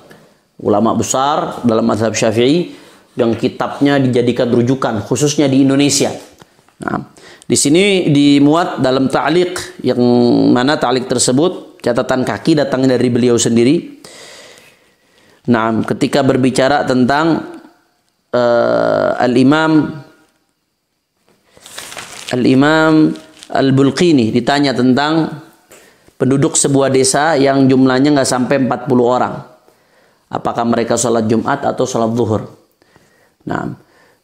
ulama besar dalam mazhab Syafi'i yang kitabnya dijadikan rujukan khususnya di Indonesia. Nah, di sini dimuat dalam ta'liq, yang mana ta'liq tersebut catatan kaki datang dari beliau sendiri. Nah, ketika berbicara tentang Al-Imam Al-Bulqini ditanya tentang penduduk sebuah desa yang jumlahnya nggak sampai 40 orang. Apakah mereka sholat Jumat atau sholat zuhur? Nah,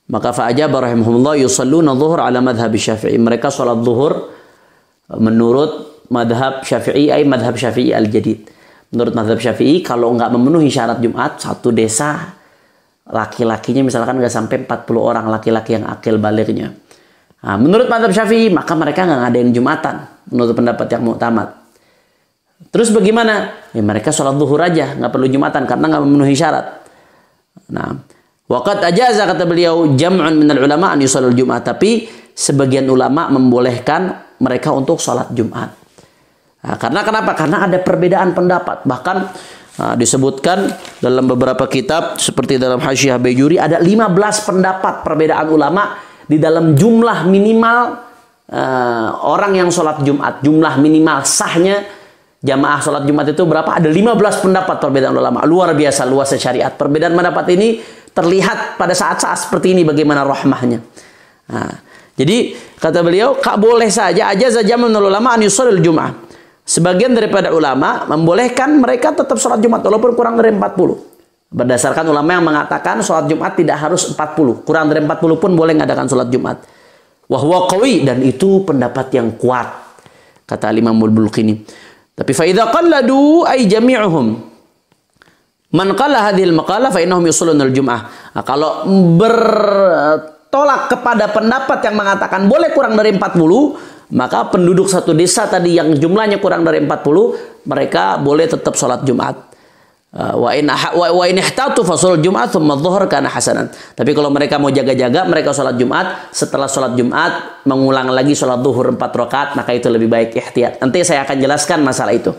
maka fa'ajaba rahimahumullah yusalluna zuhur ala madhab Syafi'i. Mereka sholat zuhur menurut madhab Syafi'i, ay madhab Syafi'i al-jadid. Menurut mazhab Syafi'i, kalau nggak memenuhi syarat Jumat, satu desa laki-lakinya misalkan nggak sampai 40 orang laki-laki yang akil balighnya. Nah, menurut mazhab Syafi'i, maka mereka nggak ngadain Jumatan menurut pendapat yang mu'tamad. Terus bagaimana? Ya, mereka sholat zuhur aja, nggak perlu Jumatan karena nggak memenuhi syarat. Nah, waqad ajaza, kata beliau, jam'un minal ulama an yusallul Jumat. Tapi sebagian ulama membolehkan mereka untuk sholat Jumat. Nah, karena kenapa? Karena ada perbedaan pendapat. Bahkan Disebutkan dalam beberapa kitab seperti dalam Hasyiah Bejuri ada 15 pendapat perbedaan ulama di dalam jumlah minimal orang yang sholat Jumat, jumlah minimal sahnya jamaah sholat Jumat itu berapa? Ada 15 pendapat perbedaan ulama. Luar biasa luasnya syariat. Perbedaan pendapat ini terlihat pada saat-saat seperti ini bagaimana rahmahnya. Jadi kata beliau, boleh saja menurut ulama an yusallil Jum'ah. Sebagian daripada ulama membolehkan mereka tetap sholat Jumat walaupun kurang dari 40. Berdasarkan ulama yang mengatakan sholat Jumat tidak harus 40. Kurang dari 40 pun boleh mengadakan sholat Jumat. Wahwa qawi, dan itu pendapat yang kuat. Kata Imam Al-Bulqini. Tapi fa idza qalladu ay jami'uhum. Man qala hadhil maqala fa innahum yusalluna al-jum'ah. Kalau bertolak kepada pendapat yang mengatakan boleh kurang dari 40, maka penduduk satu desa tadi yang jumlahnya kurang dari 40, mereka boleh tetap sholat Jumat. Wa in ihtatu fa sholat Jumat thumma dhuhr kana hasanan. Tapi kalau mereka mau jaga-jaga, mereka sholat Jumat, setelah sholat Jumat mengulang lagi sholat zuhur 4 rakaat, maka itu lebih baik ihtiyat. Nanti saya akan jelaskan masalah itu.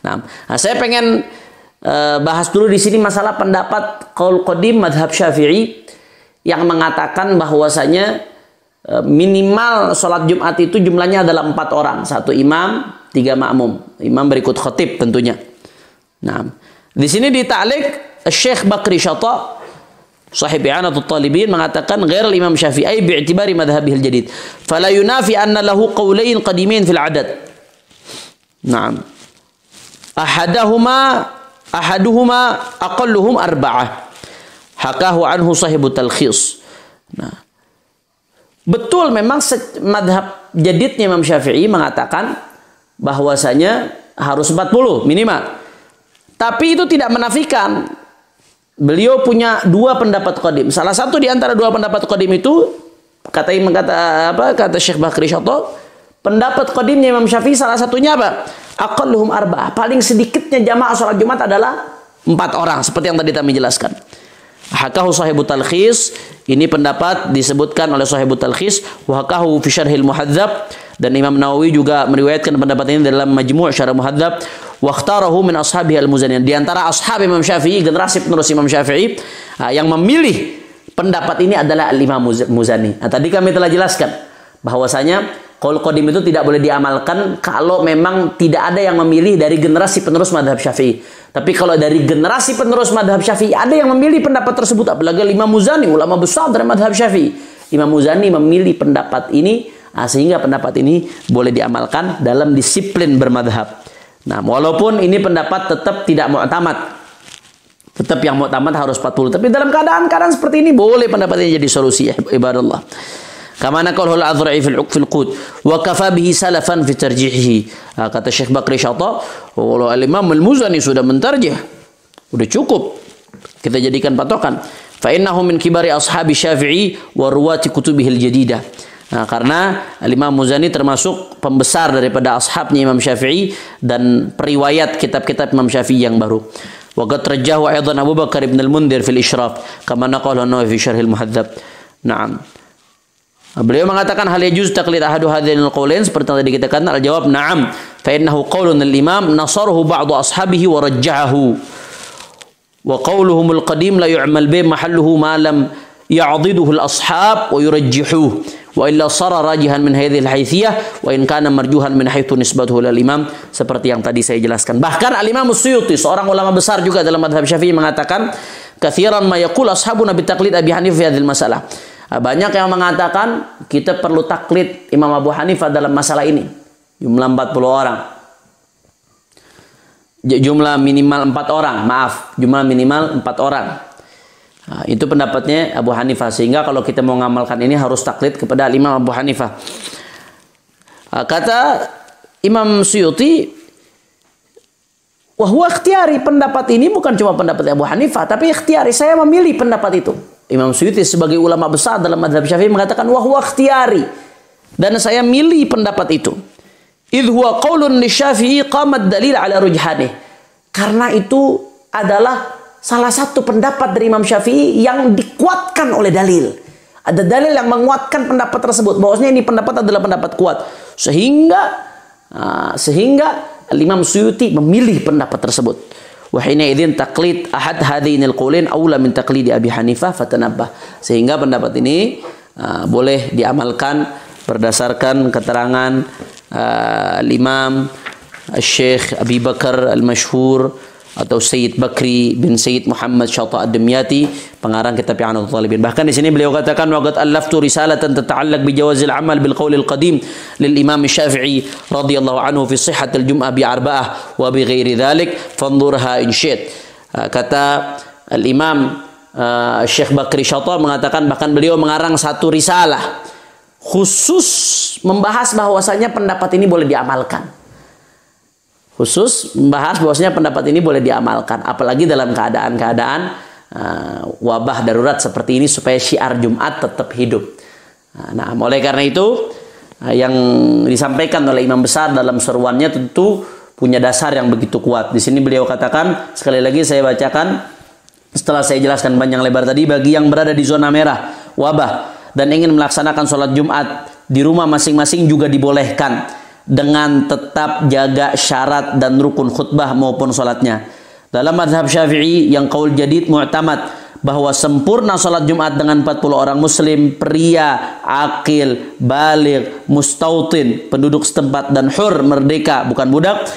Nah, saya pengen bahas dulu di sini masalah pendapat qaul qadim madhab Syafi'i yang mengatakan bahwasanya minimal sholat Jumat itu jumlahnya adalah 4 orang. 1 imam, 3 makmum. Imam berikut khatib tentunya. Nah, di sini di ta'liq Syekh Bakri Syata sahib I'anatul Talibin mengatakan ghair Imam Syafi'i bi'tibari madhhabihil jadid. Fala yunafi anna lahu qawlain qadimin fil adad. Naam. Ahaduhuma aqalluhum 4. Hakahu anhu sahibut talkhis. Nah, betul memang madhab jadidnya Imam Syafi'i mengatakan bahwasanya harus 40 minimal. Tapi itu tidak menafikan beliau punya 2 pendapat qadim. Salah satu di antara 2 pendapat qadim itu kata Syekh Bakri Syata, pendapat qadimnya Imam Syafi'i salah satunya apa? Aqalluhum 4. Paling sedikitnya jamaah salat Jumat adalah 4 orang seperti yang tadi kami jelaskan. Hakahu sahibut talkhis, ini pendapat disebutkan oleh sahibut talkhis, wa hakahu fi syarhil muhadzab, dan Imam Nawawi juga meriwayatkan pendapat ini dalam Majmu' Syarah Muhadzab, wa ikhtarahu min ashabi al-Muzani. Di antara ashab Imam Syafi'i, generasi penerus Imam Syafi'i, yang memilih pendapat ini adalah Al-Imam Muzani. Nah, tadi kami telah jelaskan bahwasanya qaul qadim itu tidak boleh diamalkan kalau memang tidak ada yang memilih dari generasi penerus madhab Syafi'i. Tapi kalau dari generasi penerus madhab Syafi'i ada yang memilih pendapat tersebut, apalagi Imam Muzani, ulama besar dari madhab Syafi'i. Imam Muzani memilih pendapat ini, sehingga pendapat ini boleh diamalkan dalam disiplin bermadhab. Nah, walaupun ini pendapat tetap tidak mu'tamad. Tetap yang mu'tamad harus 40. Tapi dalam keadaan seperti ini boleh pendapat ini jadi solusi, ibadallah. Kama naqalahu al-Azra'i fil qut wa kafa bihi salafan fi tarjihihi. Kata Syekh Bakri Syata, kalau Imam Al-Muzani sudah mentarjih, sudah cukup kita jadikan patokan. Fa innahu min kibari ashabi Syafi'i wa ruwati kutubihil jadidah. Nah, karena Imam Muzani termasuk pembesar daripada ashabnya Imam Syafi'i dan periwayat kitab-kitab Imam Syafi'i yang baru. Wa qad rajjahu aidan Abu Bakar ibn al-Mundhir fil Ishraf kama naqalahu an-Nawawi fi Syarhil Muhadzab. Naam. Beliau mengatakan hal yajuz taqlid ahadu hadzal qaulain, seperti yang tadi kita katakan, al-jawab na'am, fa innahu qaulun al-imam nasarahu ba'du ashabihi wa rajjahu. Wa qauluhum al-qadim la yu'mal bi mahalluhu ma lam ya'diduhu al-ashab wa yurajjihuhu. Wa illa sara rajihan min hadhihi al-haythiyah wa in kana marjuhan min haitsu nisbatuhu lil imam, seperti yang tadi saya jelaskan. Bahkan al-Imam As-Suyuti, seorang ulama besar juga dalam mazhab Syafi'i, mengatakan katsiran ma yaqul ashabuna bi taqlid Abi Hanifah fi hadhihi al-masalah. Banyak yang mengatakan kita perlu taklid Imam Abu Hanifah dalam masalah ini. Jumlah 40 orang. Jumlah minimal 4 orang. Maaf, jumlah minimal 4 orang. Nah, itu pendapatnya Abu Hanifah. Sehingga kalau kita mau ngamalkan ini harus taklid kepada Imam Abu Hanifah. Kata Imam Suyuti, wahwa ikhtiyari, pendapat ini bukan cuma pendapat Abu Hanifah, tapi ikhtiyari, saya memilih pendapat itu. Imam Suyuti sebagai ulama besar dalam mazhab Syafi'i mengatakan wahwa ikhtiyari, dan saya milih pendapat itu. Idh huwa qaulun li Syafi'i qamat dalil ala rujhanih. Karena itu adalah salah satu pendapat dari Imam Syafi'i yang dikuatkan oleh dalil. Ada dalil yang menguatkan pendapat tersebut, bahwasanya ini pendapat adalah pendapat kuat. Sehingga Imam Suyuti memilih pendapat tersebut. wa hina idzin taqlid ahad hadainil qaulain aula min taqlidi Abi Hanifah fatanabbah. Sehingga pendapat ini boleh diamalkan berdasarkan keterangan Al-Imam Syekh Abi Bakar Al-Mashhur atau Sayyid Bakri bin Sayyid Muhammad Syata Ad-Dimyati, pengarang kitab I'anatul Talibin. Bahkan di sini beliau katakan wa qad allaftu risalatan tata'allaq bi jawazil amal bil qaulil qadim lil Imam Syafi'i radhiyallahu anhu fi sihhatil jum'ah bi arba'ah wa bi ghairi dzalik fanzurha in syi'at. Kata Al-Imam Syekh Bakri Syata mengatakan bahkan beliau mengarang satu risalah khusus membahas bahwasanya pendapat ini boleh diamalkan. Khusus membahas bahwasanya pendapat ini boleh diamalkan, apalagi dalam keadaan-keadaan wabah darurat seperti ini supaya syiar Jumat tetap hidup. Nah, oleh karena itu yang disampaikan oleh Imam Besar dalam seruannya tentu punya dasar yang begitu kuat. Di sini beliau katakan, sekali lagi saya bacakan setelah saya jelaskan panjang lebar tadi, bagi yang berada di zona merah wabah dan ingin melaksanakan sholat Jumat di rumah masing-masing juga dibolehkan dengan tetap jaga syarat dan rukun khutbah maupun sholatnya. Dalam mazhab Syafi'i yang qaul jadid mu'tamad bahwa sempurna sholat Jumat dengan 40 orang muslim, pria, akil, baligh, mustautin, penduduk setempat, dan hur, merdeka, bukan budak.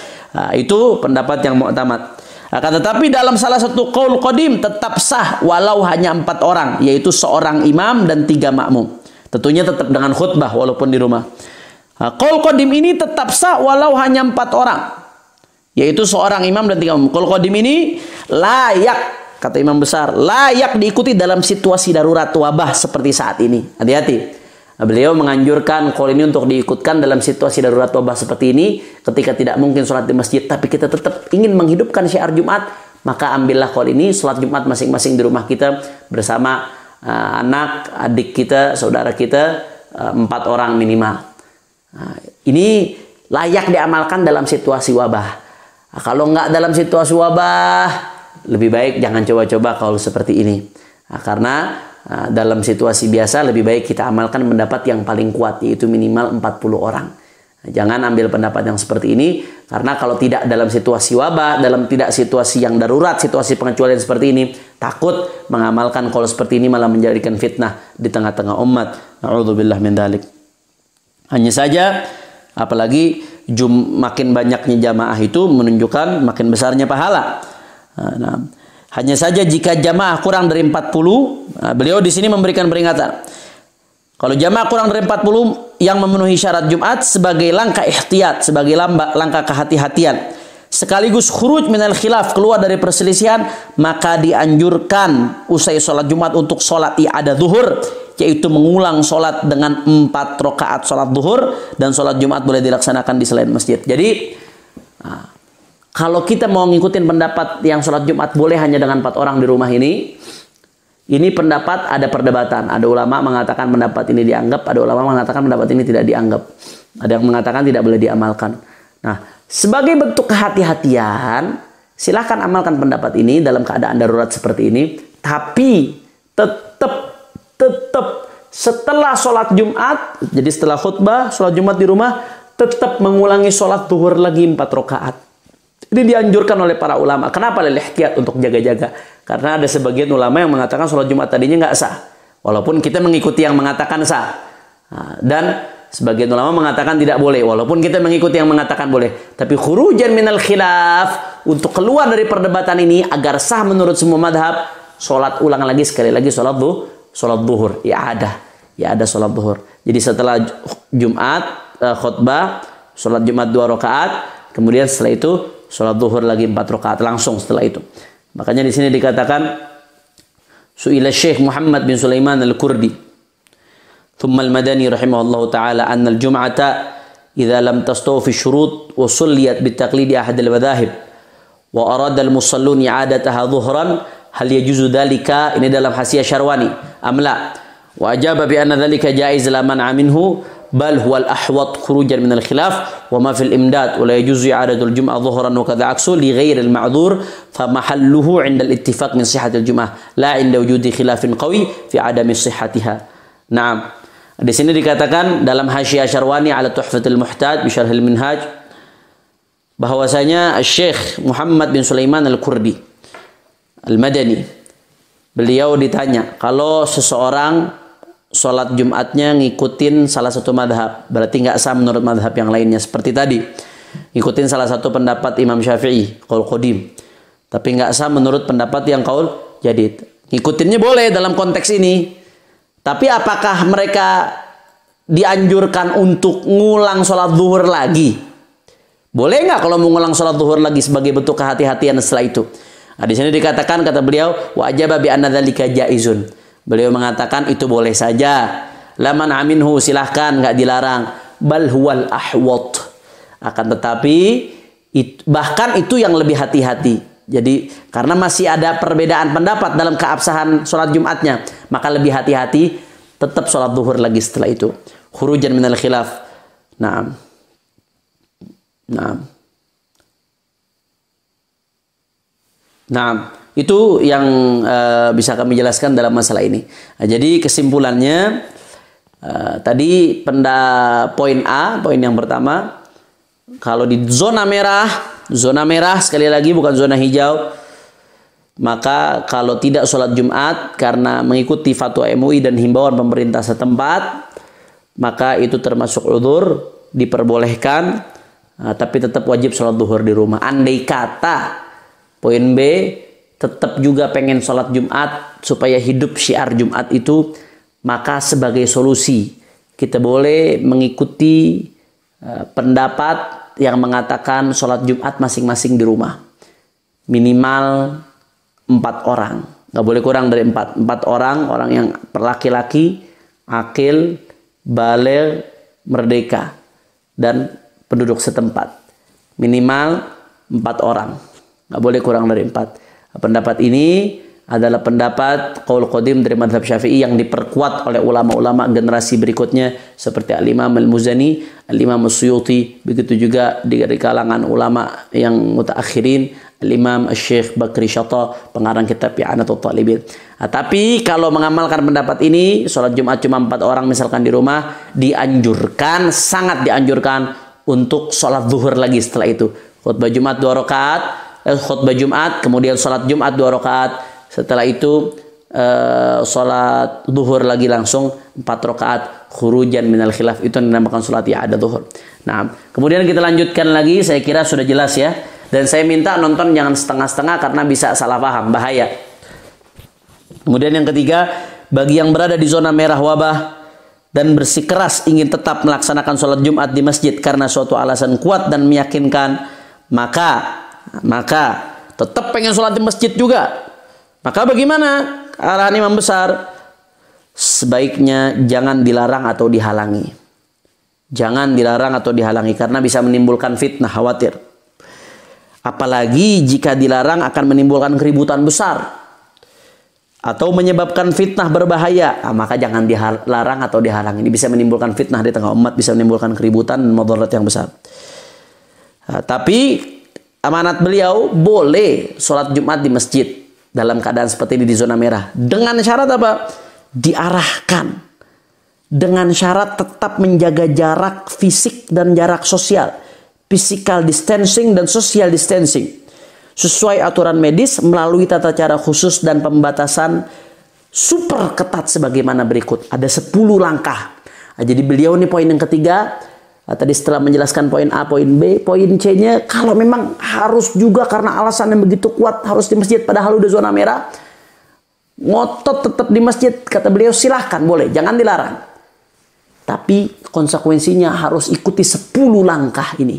Itu pendapat yang mu'tamad. Akan tetapi dalam salah satu qaul qadim tetap sah walau hanya 4 orang, yaitu seorang imam dan 3 makmum. Tentunya tetap dengan khutbah walaupun di rumah. Qaul qadim ini tetap sah walau hanya 4 orang, yaitu seorang imam dan 3 makmum. Qaul qadim ini layak, kata Imam Besar, layak diikuti dalam situasi darurat wabah seperti saat ini. Hati-hati. Beliau menganjurkan qaul ini untuk diikutkan dalam situasi darurat wabah seperti ini, ketika tidak mungkin sholat di masjid tapi kita tetap ingin menghidupkan syiar Jumat, maka ambillah qaul ini, sholat Jumat masing-masing di rumah kita bersama anak, adik kita, saudara kita, 4 orang minimal. Nah, ini layak diamalkan dalam situasi wabah. Nah, kalau nggak dalam situasi wabah, lebih baik jangan coba-coba kalau seperti ini. Nah, karena dalam situasi biasa lebih baik kita amalkan pendapat yang paling kuat, yaitu minimal 40 orang. Nah, jangan ambil pendapat yang seperti ini, karena kalau tidak dalam situasi wabah, dalam tidak situasi yang darurat, situasi pengecualian seperti ini, takut mengamalkan kalau seperti ini malah menjadikan fitnah di tengah-tengah umat. Na'udzubillah min dzalik. Hanya saja, apalagi makin banyaknya jamaah itu menunjukkan makin besarnya pahala. Nah, hanya saja jika jamaah kurang dari 40, beliau di sini memberikan peringatan. Kalau jamaah kurang dari 40 yang memenuhi syarat Jumat sebagai langkah ihtiyat, sebagai langkah kehati-hatian, sekaligus khuruj minal khilaf, keluar dari perselisihan, maka dianjurkan usai sholat Jumat untuk sholat i'adah zuhur, yaitu mengulang sholat dengan 4 rakaat sholat zuhur, dan sholat Jumat boleh dilaksanakan di selain masjid. Jadi kalau kita mau ngikutin pendapat yang sholat Jumat boleh hanya dengan 4 orang di rumah ini pendapat ada perdebatan. Ada ulama mengatakan pendapat ini dianggap, ada ulama mengatakan pendapat ini tidak dianggap, ada yang mengatakan tidak boleh diamalkan. Nah, sebagai bentuk kehati-hatian, silahkan amalkan pendapat ini dalam keadaan darurat seperti ini, tapi tetap setelah sholat Jumat, jadi setelah khutbah sholat Jumat di rumah, tetap mengulangi sholat zuhur lagi 4 rakaat. Ini dianjurkan oleh para ulama. Kenapa? Lil ihtiyat, untuk jaga-jaga. Karena ada sebagian ulama yang mengatakan sholat Jumat tadinya nggak sah, walaupun kita mengikuti yang mengatakan sah. Dan sebagian ulama mengatakan tidak boleh, walaupun kita mengikuti yang mengatakan boleh. Tapi khurujan minal khilaf, untuk keluar dari perdebatan ini agar sah menurut semua madhab, sholat ulang lagi sekali lagi sholat zuhur, ada sholat zuhur. Jadi setelah Jumat khutbah, sholat Jumat 2 rakaat, kemudian setelah itu sholat zuhur lagi 4 rakaat langsung setelah itu. Makanya di sini dikatakan su'ila Syekh Muhammad bin Sulaiman al-Kurdi thumma al-Madani rahimahullahu ta'ala anna al-jum'ata idza lam tastawfi syurut wa sulliyat bitaqlidi ahad al-madhahib wa arada al-musallun i'adataha dhuhran hal yajuzu dhalika, ini dalam Hasyiah Syarwani, amla, wa ajaba bi anna dhalika jaiz la man'a minhu bal huwa al-ahwat khurujan min al-khilaf wa ma fil imdad wa la yajuzu i'adatul jum'ah dhuhran wa kadha aksu li ghairi al-ma'dzur fa mahalluhu 'inda al-ittifaq min sihhatil jum'ah la 'inda wujudi khilafin qawi fi 'adami sihhatiha. Naam. Di sini dikatakan dalam Hasyiah Syarwani ala Tuhfatul Muhtaj bi Syarhil Minhaj bahwasanya Syekh Muhammad bin Sulaiman Al-Kurdi Al-Madani, beliau ditanya, kalau seseorang sholat Jumatnya ngikutin salah satu madhab, berarti nggak sah menurut madhab yang lainnya. Seperti tadi, ngikutin salah satu pendapat Imam Syafi'i, qaul qadim, tapi nggak sah menurut pendapat yang qaul jadid. Ngikutinnya boleh dalam konteks ini, tapi apakah mereka dianjurkan untuk ngulang sholat zuhur lagi? Boleh nggak kalau mau ngulang sholat zuhur lagi sebagai bentuk kehati-hatian setelah itu? Nah, di sini dikatakan, kata beliau, wa ajaba bi anna dzalika jaizun. Beliau mengatakan itu boleh saja. Laman aminhu, silahkan, nggak dilarang. Bal huwal ahwat. Akan tetapi bahkan itu yang lebih hati-hati. Jadi karena masih ada perbedaan pendapat dalam keabsahan sholat Jumatnya, maka lebih hati-hati, tetap sholat zuhur lagi setelah itu. Khurujan minal khilaf. Naam. Naam. Naam. Itu yang bisa kami jelaskan dalam masalah ini. Nah, jadi kesimpulannya tadi poin A, poin yang pertama, kalau di zona merah sekali lagi bukan zona hijau, maka kalau tidak sholat Jumat karena mengikuti fatwa MUI dan himbauan pemerintah setempat, maka itu termasuk udzur, diperbolehkan, tapi tetap wajib sholat zuhur di rumah. Andai kata poin B tetap juga pengen sholat Jumat supaya hidup syiar Jumat itu, maka sebagai solusi kita boleh mengikuti pendapat yang mengatakan sholat Jumat masing-masing di rumah. Minimal 4 orang. Nggak boleh kurang dari 4. 4 orang, orang yang laki-laki, akil, baligh, merdeka, dan penduduk setempat. Minimal 4 orang. Nggak boleh kurang dari 4. Pendapat ini adalah pendapat qaul qadim dari mazhab Syafi'i yang diperkuat oleh ulama-ulama generasi berikutnya seperti Al-Imam Al-Muzani, Al-Imam As-Suyuti, begitu juga di kalangan ulama yang mutaakhirin, Al-Imam Syekh Bakri Syata, pengarang kitab I'anatul Talibin. Tapi kalau mengamalkan pendapat ini, sholat Jumat cuma 4 orang misalkan di rumah, dianjurkan, sangat dianjurkan untuk sholat zuhur lagi setelah itu. Khutbah Jumat 2 rakaat, khutbah Jumat, kemudian sholat Jumat 2 rakaat, setelah itu sholat zuhur lagi langsung 4 rakaat, khurujan minal khilaf, itu yang dinamakan sholat i'adah zuhur. Nah, kemudian kita lanjutkan lagi, saya kira sudah jelas ya, dan saya minta nonton jangan setengah-setengah karena bisa salah paham, bahaya. Kemudian yang ketiga, bagi yang berada di zona merah wabah dan bersikeras ingin tetap melaksanakan sholat Jumat di masjid karena suatu alasan kuat dan meyakinkan, maka tetap pengen sholat di masjid juga. Maka bagaimana? Arahan imam besar, sebaiknya jangan dilarang atau dihalangi. Jangan dilarang atau dihalangi karena bisa menimbulkan fitnah, khawatir. Apalagi jika dilarang akan menimbulkan keributan besar atau menyebabkan fitnah berbahaya, maka jangan dilarang atau dihalangi. Ini bisa menimbulkan fitnah di tengah umat, bisa menimbulkan keributan dan mudarat yang besar. Tapi amanat beliau boleh sholat Jumat di masjid dalam keadaan seperti ini di zona merah. Dengan syarat apa? Diarahkan. Dengan syarat tetap menjaga jarak fisik dan jarak sosial. Physical distancing dan social distancing. Sesuai aturan medis melalui tata cara khusus dan pembatasan super ketat sebagaimana berikut. Ada 10 langkah. Jadi beliau ini poin yang ketiga. Tadi setelah menjelaskan poin A, poin B, poin C-nya kalau memang harus juga karena alasan yang begitu kuat harus di masjid padahal udah zona merah, ngotot tetap di masjid, kata beliau silahkan, boleh, jangan dilarang. Tapi konsekuensinya harus ikuti 10 langkah ini.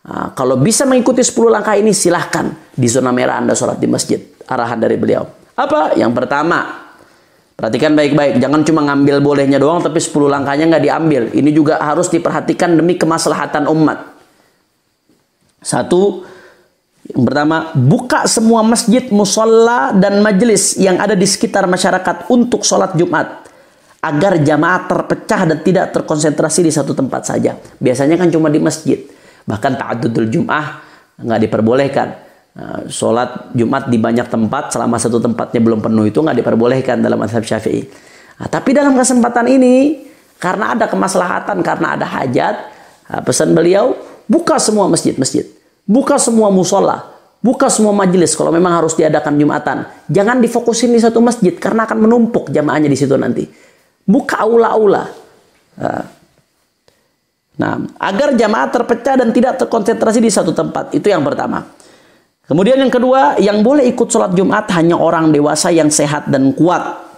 Nah, kalau bisa mengikuti 10 langkah ini silahkan di zona merah Anda sholat di masjid. Arahan dari beliau. Apa? Yang pertama, perhatikan baik-baik, jangan cuma ngambil bolehnya doang tapi 10 langkahnya nggak diambil. Ini juga harus diperhatikan demi kemaslahatan umat. 1, yang pertama, buka semua masjid, musola, dan majelis yang ada di sekitar masyarakat untuk sholat Jumat agar jamaah terpecah dan tidak terkonsentrasi di satu tempat saja. Biasanya kan cuma di masjid, bahkan ta'addudul Jum'ah nggak diperbolehkan. Sholat Jumat di banyak tempat selama satu tempatnya belum penuh itu nggak diperbolehkan dalam mazhab Syafi'i. Tapi dalam kesempatan ini karena ada kemaslahatan, karena ada hajat, pesan beliau buka semua masjid-masjid. Buka semua musola, buka semua majelis kalau memang harus diadakan Jumatan. Jangan difokusin di satu masjid karena akan menumpuk jamaahnya di situ nanti. Buka aula-aula. Nah, agar jamaah terpecah dan tidak terkonsentrasi di satu tempat. Itu yang pertama. Kemudian yang kedua, yang boleh ikut sholat Jumat hanya orang dewasa yang sehat dan kuat.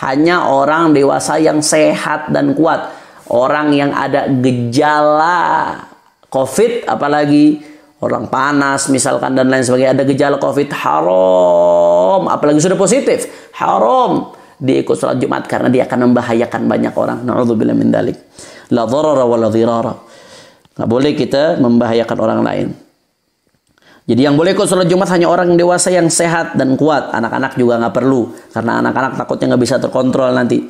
Hanya orang dewasa yang sehat dan kuat. Orang yang ada gejala COVID, apalagi orang panas misalkan dan lain sebagainya, ada gejala COVID, haram. Apalagi sudah positif, haram dia ikut sholat Jumat karena dia akan membahayakan banyak orang. Na'udzubillah min dzalik. La dharara wa la dhirara. Nggak boleh kita membahayakan orang lain. Jadi yang boleh ikut sholat Jumat hanya orang dewasa yang sehat dan kuat. Anak-anak juga nggak perlu. Karena anak-anak takutnya nggak bisa terkontrol nanti.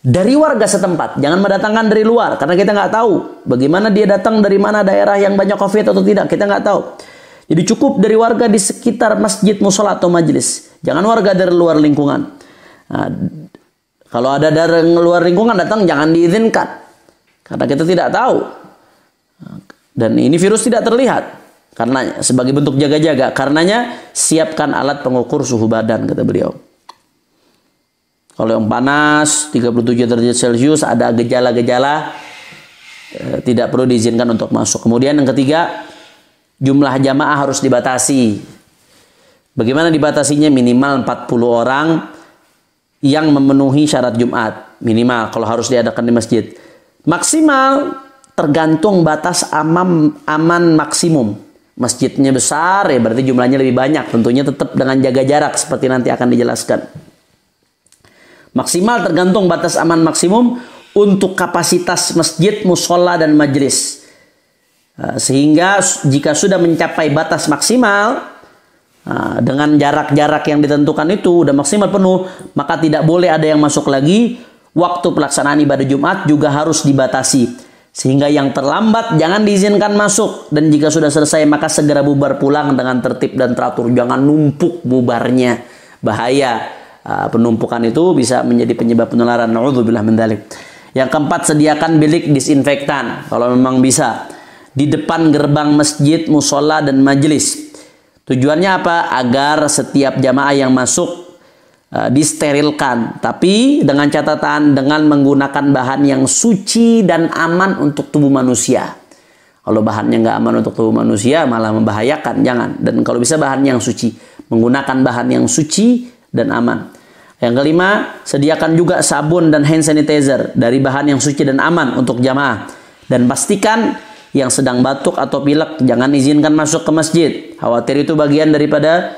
Dari warga setempat. Jangan mendatangkan dari luar. Karena kita nggak tahu bagaimana dia datang dari mana daerah yang banyak COVID atau tidak. Kita nggak tahu. Jadi cukup dari warga di sekitar masjid, musola atau majelis. Jangan warga dari luar lingkungan. Nah, kalau ada dari luar lingkungan datang jangan diizinkan. Karena kita tidak tahu. Dan ini virus tidak terlihat. Karena sebagai bentuk jaga-jaga. Karenanya siapkan alat pengukur suhu badan, kata beliau. Kalau yang panas 37 derajat Celcius ada gejala-gejala, tidak perlu diizinkan untuk masuk. Kemudian yang ketiga, jumlah jamaah harus dibatasi. Bagaimana dibatasinya? Minimal 40 orang yang memenuhi syarat Jumat. Minimal kalau harus diadakan di masjid. Maksimal tergantung batas aman maksimum. Masjidnya besar ya berarti jumlahnya lebih banyak. Tentunya tetap dengan jaga jarak seperti nanti akan dijelaskan. Maksimal tergantung batas aman maksimum untuk kapasitas masjid, musola dan majelis. Sehingga jika sudah mencapai batas maksimal dengan jarak-jarak yang ditentukan itu udah maksimal penuh, maka tidak boleh ada yang masuk lagi. Waktu pelaksanaan ibadah Jumat juga harus dibatasi. Sehingga yang terlambat jangan diizinkan masuk. Dan jika sudah selesai maka segera bubar pulang dengan tertib dan teratur. Jangan numpuk bubarnya. Bahaya. Penumpukan itu bisa menjadi penyebab penularan. Na'udzubillah min dzalik. Yang keempat, sediakan bilik disinfektan. Kalau memang bisa. Di depan gerbang masjid, musola dan majelis. Tujuannya apa? Agar setiap jamaah yang masuk disterilkan, tapi dengan catatan dengan menggunakan bahan yang suci dan aman untuk tubuh manusia. Kalau bahannya nggak aman untuk tubuh manusia malah membahayakan, jangan. Dan kalau bisa bahan yang suci, menggunakan bahan yang suci dan aman. Yang kelima, sediakan juga sabun dan hand sanitizer dari bahan yang suci dan aman untuk jamaah. Dan pastikan yang sedang batuk atau pilek jangan izinkan masuk ke masjid. Khawatir itu bagian daripada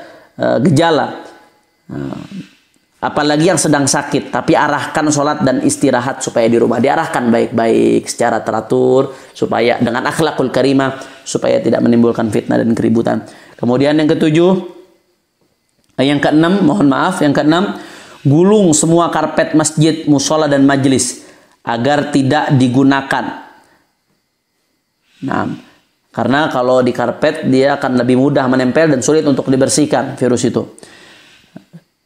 gejala. Apalagi yang sedang sakit, tapi arahkan sholat dan istirahat supaya di rumah. Diarahkan baik-baik secara teratur, supaya dengan akhlakul karimah, supaya tidak menimbulkan fitnah dan keributan. Kemudian yang keenam, gulung semua karpet masjid, musola dan majelis agar tidak digunakan. Nah, karena kalau di karpet dia akan lebih mudah menempel dan sulit untuk dibersihkan virus itu.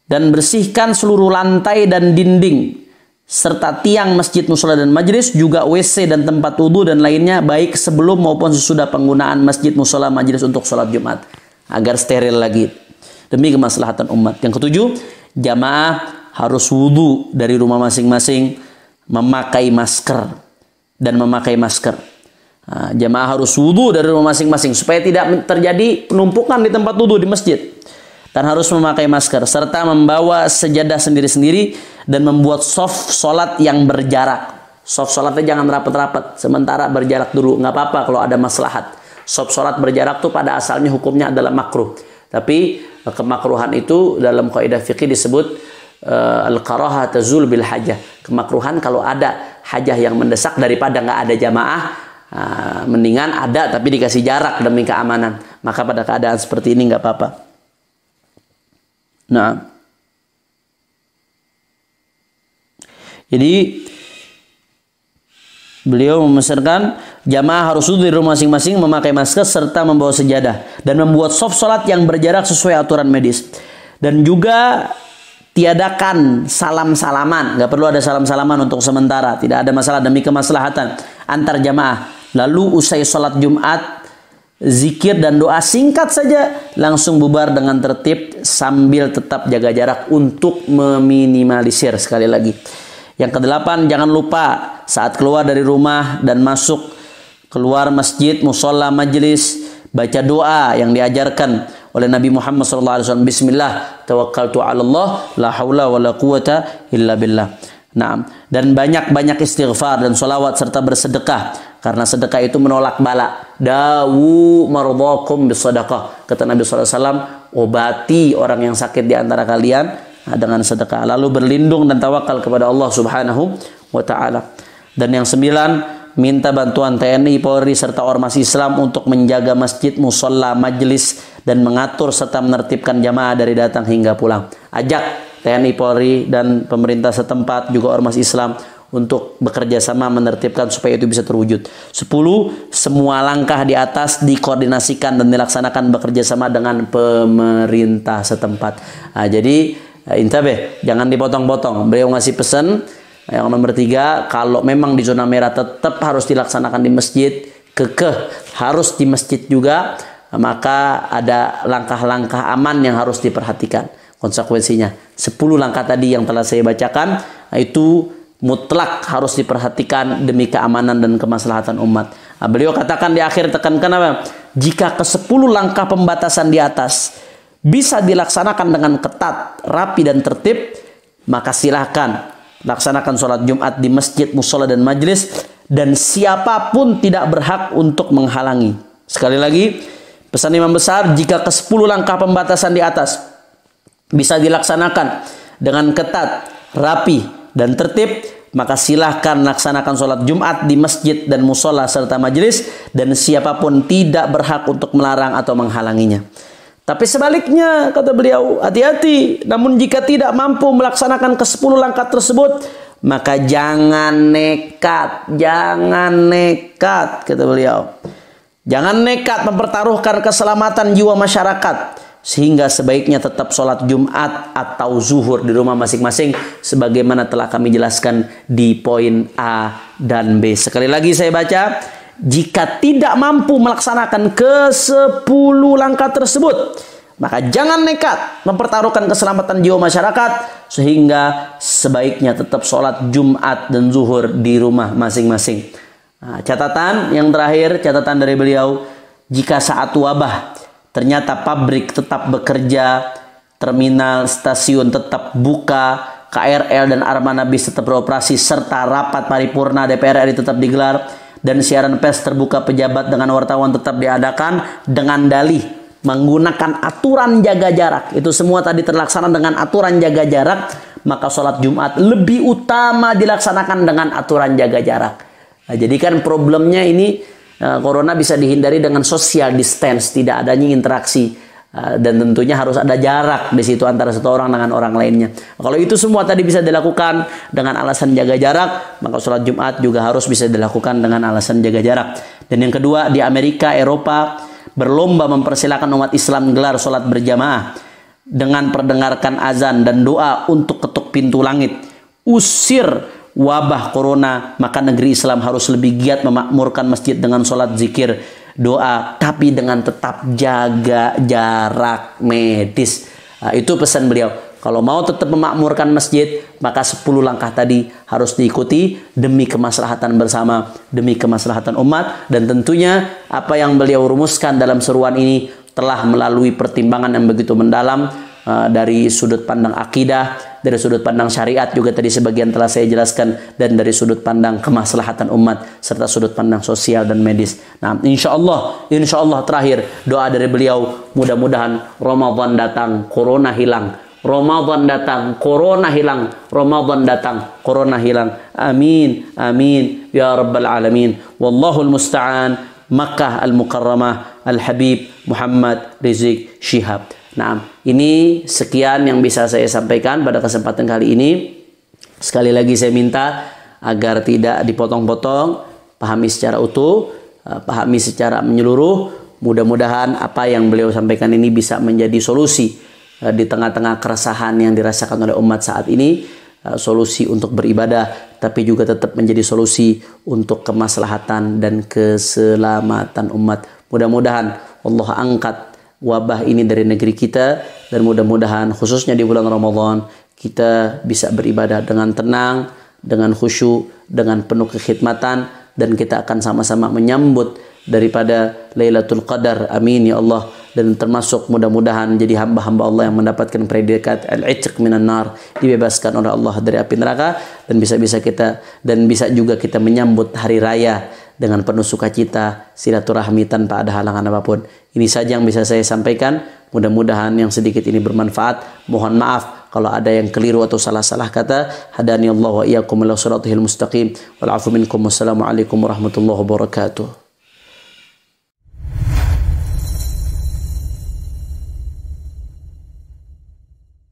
Dan bersihkan seluruh lantai dan dinding serta tiang masjid, musola dan majelis, juga WC dan tempat wudhu dan lainnya, baik sebelum maupun sesudah penggunaan masjid, musola, majelis untuk sholat Jumat, agar steril lagi demi kemaslahatan umat. Yang ketujuh, jamaah harus wudhu dari rumah masing-masing, memakai masker dan memakai masker. Jamaah harus wudhu dari rumah masing-masing supaya tidak terjadi penumpukan di tempat wudhu di masjid. Dan harus memakai masker serta membawa sejadah sendiri-sendiri dan membuat soft sholat yang berjarak. Soft sholatnya jangan rapat-rapat, sementara berjarak dulu, nggak apa-apa kalau ada maslahat. Soft sholat berjarak tuh pada asalnya hukumnya adalah makruh, tapi kemakruhan itu dalam kaidah fikih disebut al-karahah tazul bil hajah. Kemakruhan kalau ada hajah yang mendesak daripada nggak ada jamaah. Mendingan ada tapi dikasih jarak demi keamanan. Maka pada keadaan seperti ini nggak apa-apa. Nah, jadi beliau memesankan jamaah harus duduk di rumah masing-masing, memakai masker serta membawa sejadah dan membuat soft sholat yang berjarak sesuai aturan medis. Dan juga tiadakan salam-salaman, nggak perlu ada salam-salaman untuk sementara, tidak ada masalah demi kemaslahatan antar jamaah. Lalu usai sholat Jumat zikir dan doa singkat saja, langsung bubar dengan tertib sambil tetap jaga jarak untuk meminimalisir. Sekali lagi, yang kedelapan, jangan lupa saat keluar dari rumah dan masuk keluar masjid, musola, majelis, baca doa yang diajarkan oleh Nabi Muhammad SAW. Bismillah, tawakkaltu 'ala Allah, la haula wala quwata illa billah. Nah, dan banyak-banyak istighfar dan sholawat serta bersedekah, karena sedekah itu menolak bala. Dawu mardakum bisadaqah, kata Nabi SAW, obati orang yang sakit di antara kalian dengan sedekah. Lalu berlindung dan tawakal kepada Allah Subhanahu wa Ta'ala. Dan yang 9, minta bantuan TNI, Polri, serta ormas Islam untuk menjaga masjid, musola, majelis, dan mengatur serta menertibkan jamaah dari datang hingga pulang. Ajak TNI, Polri, dan pemerintah setempat, juga ormas Islam, untuk bekerja sama menertibkan supaya itu bisa terwujud. 10, semua langkah di atas dikoordinasikan dan dilaksanakan bekerja sama dengan pemerintah setempat. Nah, jadi intabe, jangan dipotong-potong. Beliau ngasih pesan yang nomor 3, kalau memang di zona merah tetap harus dilaksanakan di masjid, kekeh harus di masjid juga, maka ada langkah-langkah aman yang harus diperhatikan. Konsekuensinya 10 langkah tadi yang telah saya bacakan itu mutlak harus diperhatikan demi keamanan dan kemaslahatan umat. Nah, beliau katakan di akhir, tekankan apa? Jika ke-10 langkah pembatasan di atas bisa dilaksanakan dengan ketat, rapi, dan tertib, maka silahkan laksanakan sholat Jumat di masjid, musola, dan majelis, dan siapapun tidak berhak untuk menghalangi. Sekali lagi, pesan imam besar, jika ke-10 langkah pembatasan di atas bisa dilaksanakan dengan ketat, rapi, dan tertib, maka silahkan laksanakan sholat Jumat di masjid dan musola serta majelis, dan siapapun tidak berhak untuk melarang atau menghalanginya. Tapi sebaliknya, kata beliau, hati-hati. Namun jika tidak mampu melaksanakan ke-10 langkah tersebut, maka jangan nekat. Jangan nekat, kata beliau. Jangan nekat mempertaruhkan keselamatan jiwa masyarakat. Sehingga sebaiknya tetap sholat Jumat atau zuhur di rumah masing-masing, sebagaimana telah kami jelaskan di poin A dan B. Sekali lagi saya baca. Jika tidak mampu melaksanakan ke-10 langkah tersebut, maka jangan nekat mempertaruhkan keselamatan jiwa masyarakat, sehingga sebaiknya tetap sholat Jumat dan zuhur di rumah masing-masing. Nah, catatan yang terakhir, catatan dari beliau, jika saat wabah ternyata pabrik tetap bekerja, terminal, stasiun tetap buka, KRL dan armada bis tetap beroperasi, serta rapat paripurna DPR RI tetap digelar, dan siaran pers terbuka pejabat dengan wartawan tetap diadakan dengan dalih menggunakan aturan jaga jarak, itu semua tadi terlaksana dengan aturan jaga jarak, maka sholat Jumat lebih utama dilaksanakan dengan aturan jaga jarak. Nah, jadi kan problemnya ini corona bisa dihindari dengan social distance, tidak adanya interaksi, dan tentunya harus ada jarak di situ antara satu orang dengan orang lainnya. Kalau itu semua tadi bisa dilakukan dengan alasan jaga jarak, maka sholat Jumat juga harus bisa dilakukan dengan alasan jaga jarak. Dan yang kedua, di Amerika, Eropa berlomba mempersilahkan umat Islam gelar sholat berjamaah dengan perdengarkan azan dan doa untuk ketuk pintu langit. Usir wabah corona, maka negeri Islam harus lebih giat memakmurkan masjid dengan sholat, zikir, doa, tapi dengan tetap jaga jarak medis. Nah, itu pesan beliau. Kalau mau tetap memakmurkan masjid, maka 10 langkah tadi harus diikuti demi kemaslahatan bersama, demi kemaslahatan umat. Dan tentunya apa yang beliau rumuskan dalam seruan ini telah melalui pertimbangan yang begitu mendalam, dari sudut pandang akidah, dari sudut pandang syariat juga tadi sebagian telah saya jelaskan, dan dari sudut pandang kemaslahatan umat serta sudut pandang sosial dan medis. Nah, insya Allah terakhir doa dari beliau, mudah-mudahan Ramadan datang, corona hilang. Ramadan datang, corona hilang. Ramadan datang, corona hilang. Amin, amin ya rabbal alamin. Wallahul musta'an. Makkah al-Mukarramah, Al-Habib Muhammad Rizik Syihab. Nah, ini sekian yang bisa saya sampaikan pada kesempatan kali ini. Sekali lagi saya minta agar tidak dipotong-potong, pahami secara utuh, pahami secara menyeluruh. Mudah-mudahan apa yang beliau sampaikan ini bisa menjadi solusi di tengah-tengah keresahan yang dirasakan oleh umat saat ini. Solusi untuk beribadah, tapi juga tetap menjadi solusi untuk kemaslahatan dan keselamatan umat. Mudah-mudahan Allah angkat wabah ini dari negeri kita, dan mudah-mudahan khususnya di bulan Ramadan kita bisa beribadah dengan tenang, dengan khusyuk, dengan penuh kekhidmatan, dan kita akan sama-sama menyambut daripada Lailatul Qadar. Amin ya Allah. Dan termasuk mudah-mudahan jadi hamba-hamba Allah yang mendapatkan predikat al-'itq minan nar, dibebaskan oleh Allah dari api neraka, dan bisa juga kita menyambut hari raya dengan penuh sukacita, silaturahmi tanpa ada halangan apapun. Ini saja yang bisa saya sampaikan. Mudah-mudahan yang sedikit ini bermanfaat. Mohon maaf kalau ada yang keliru atau salah-salah kata. Hadani Allah wa iyyakum ila siratal mustaqim. Wal 'afu minkum. Wassalamualaikum warahmatullahi wabarakatuh.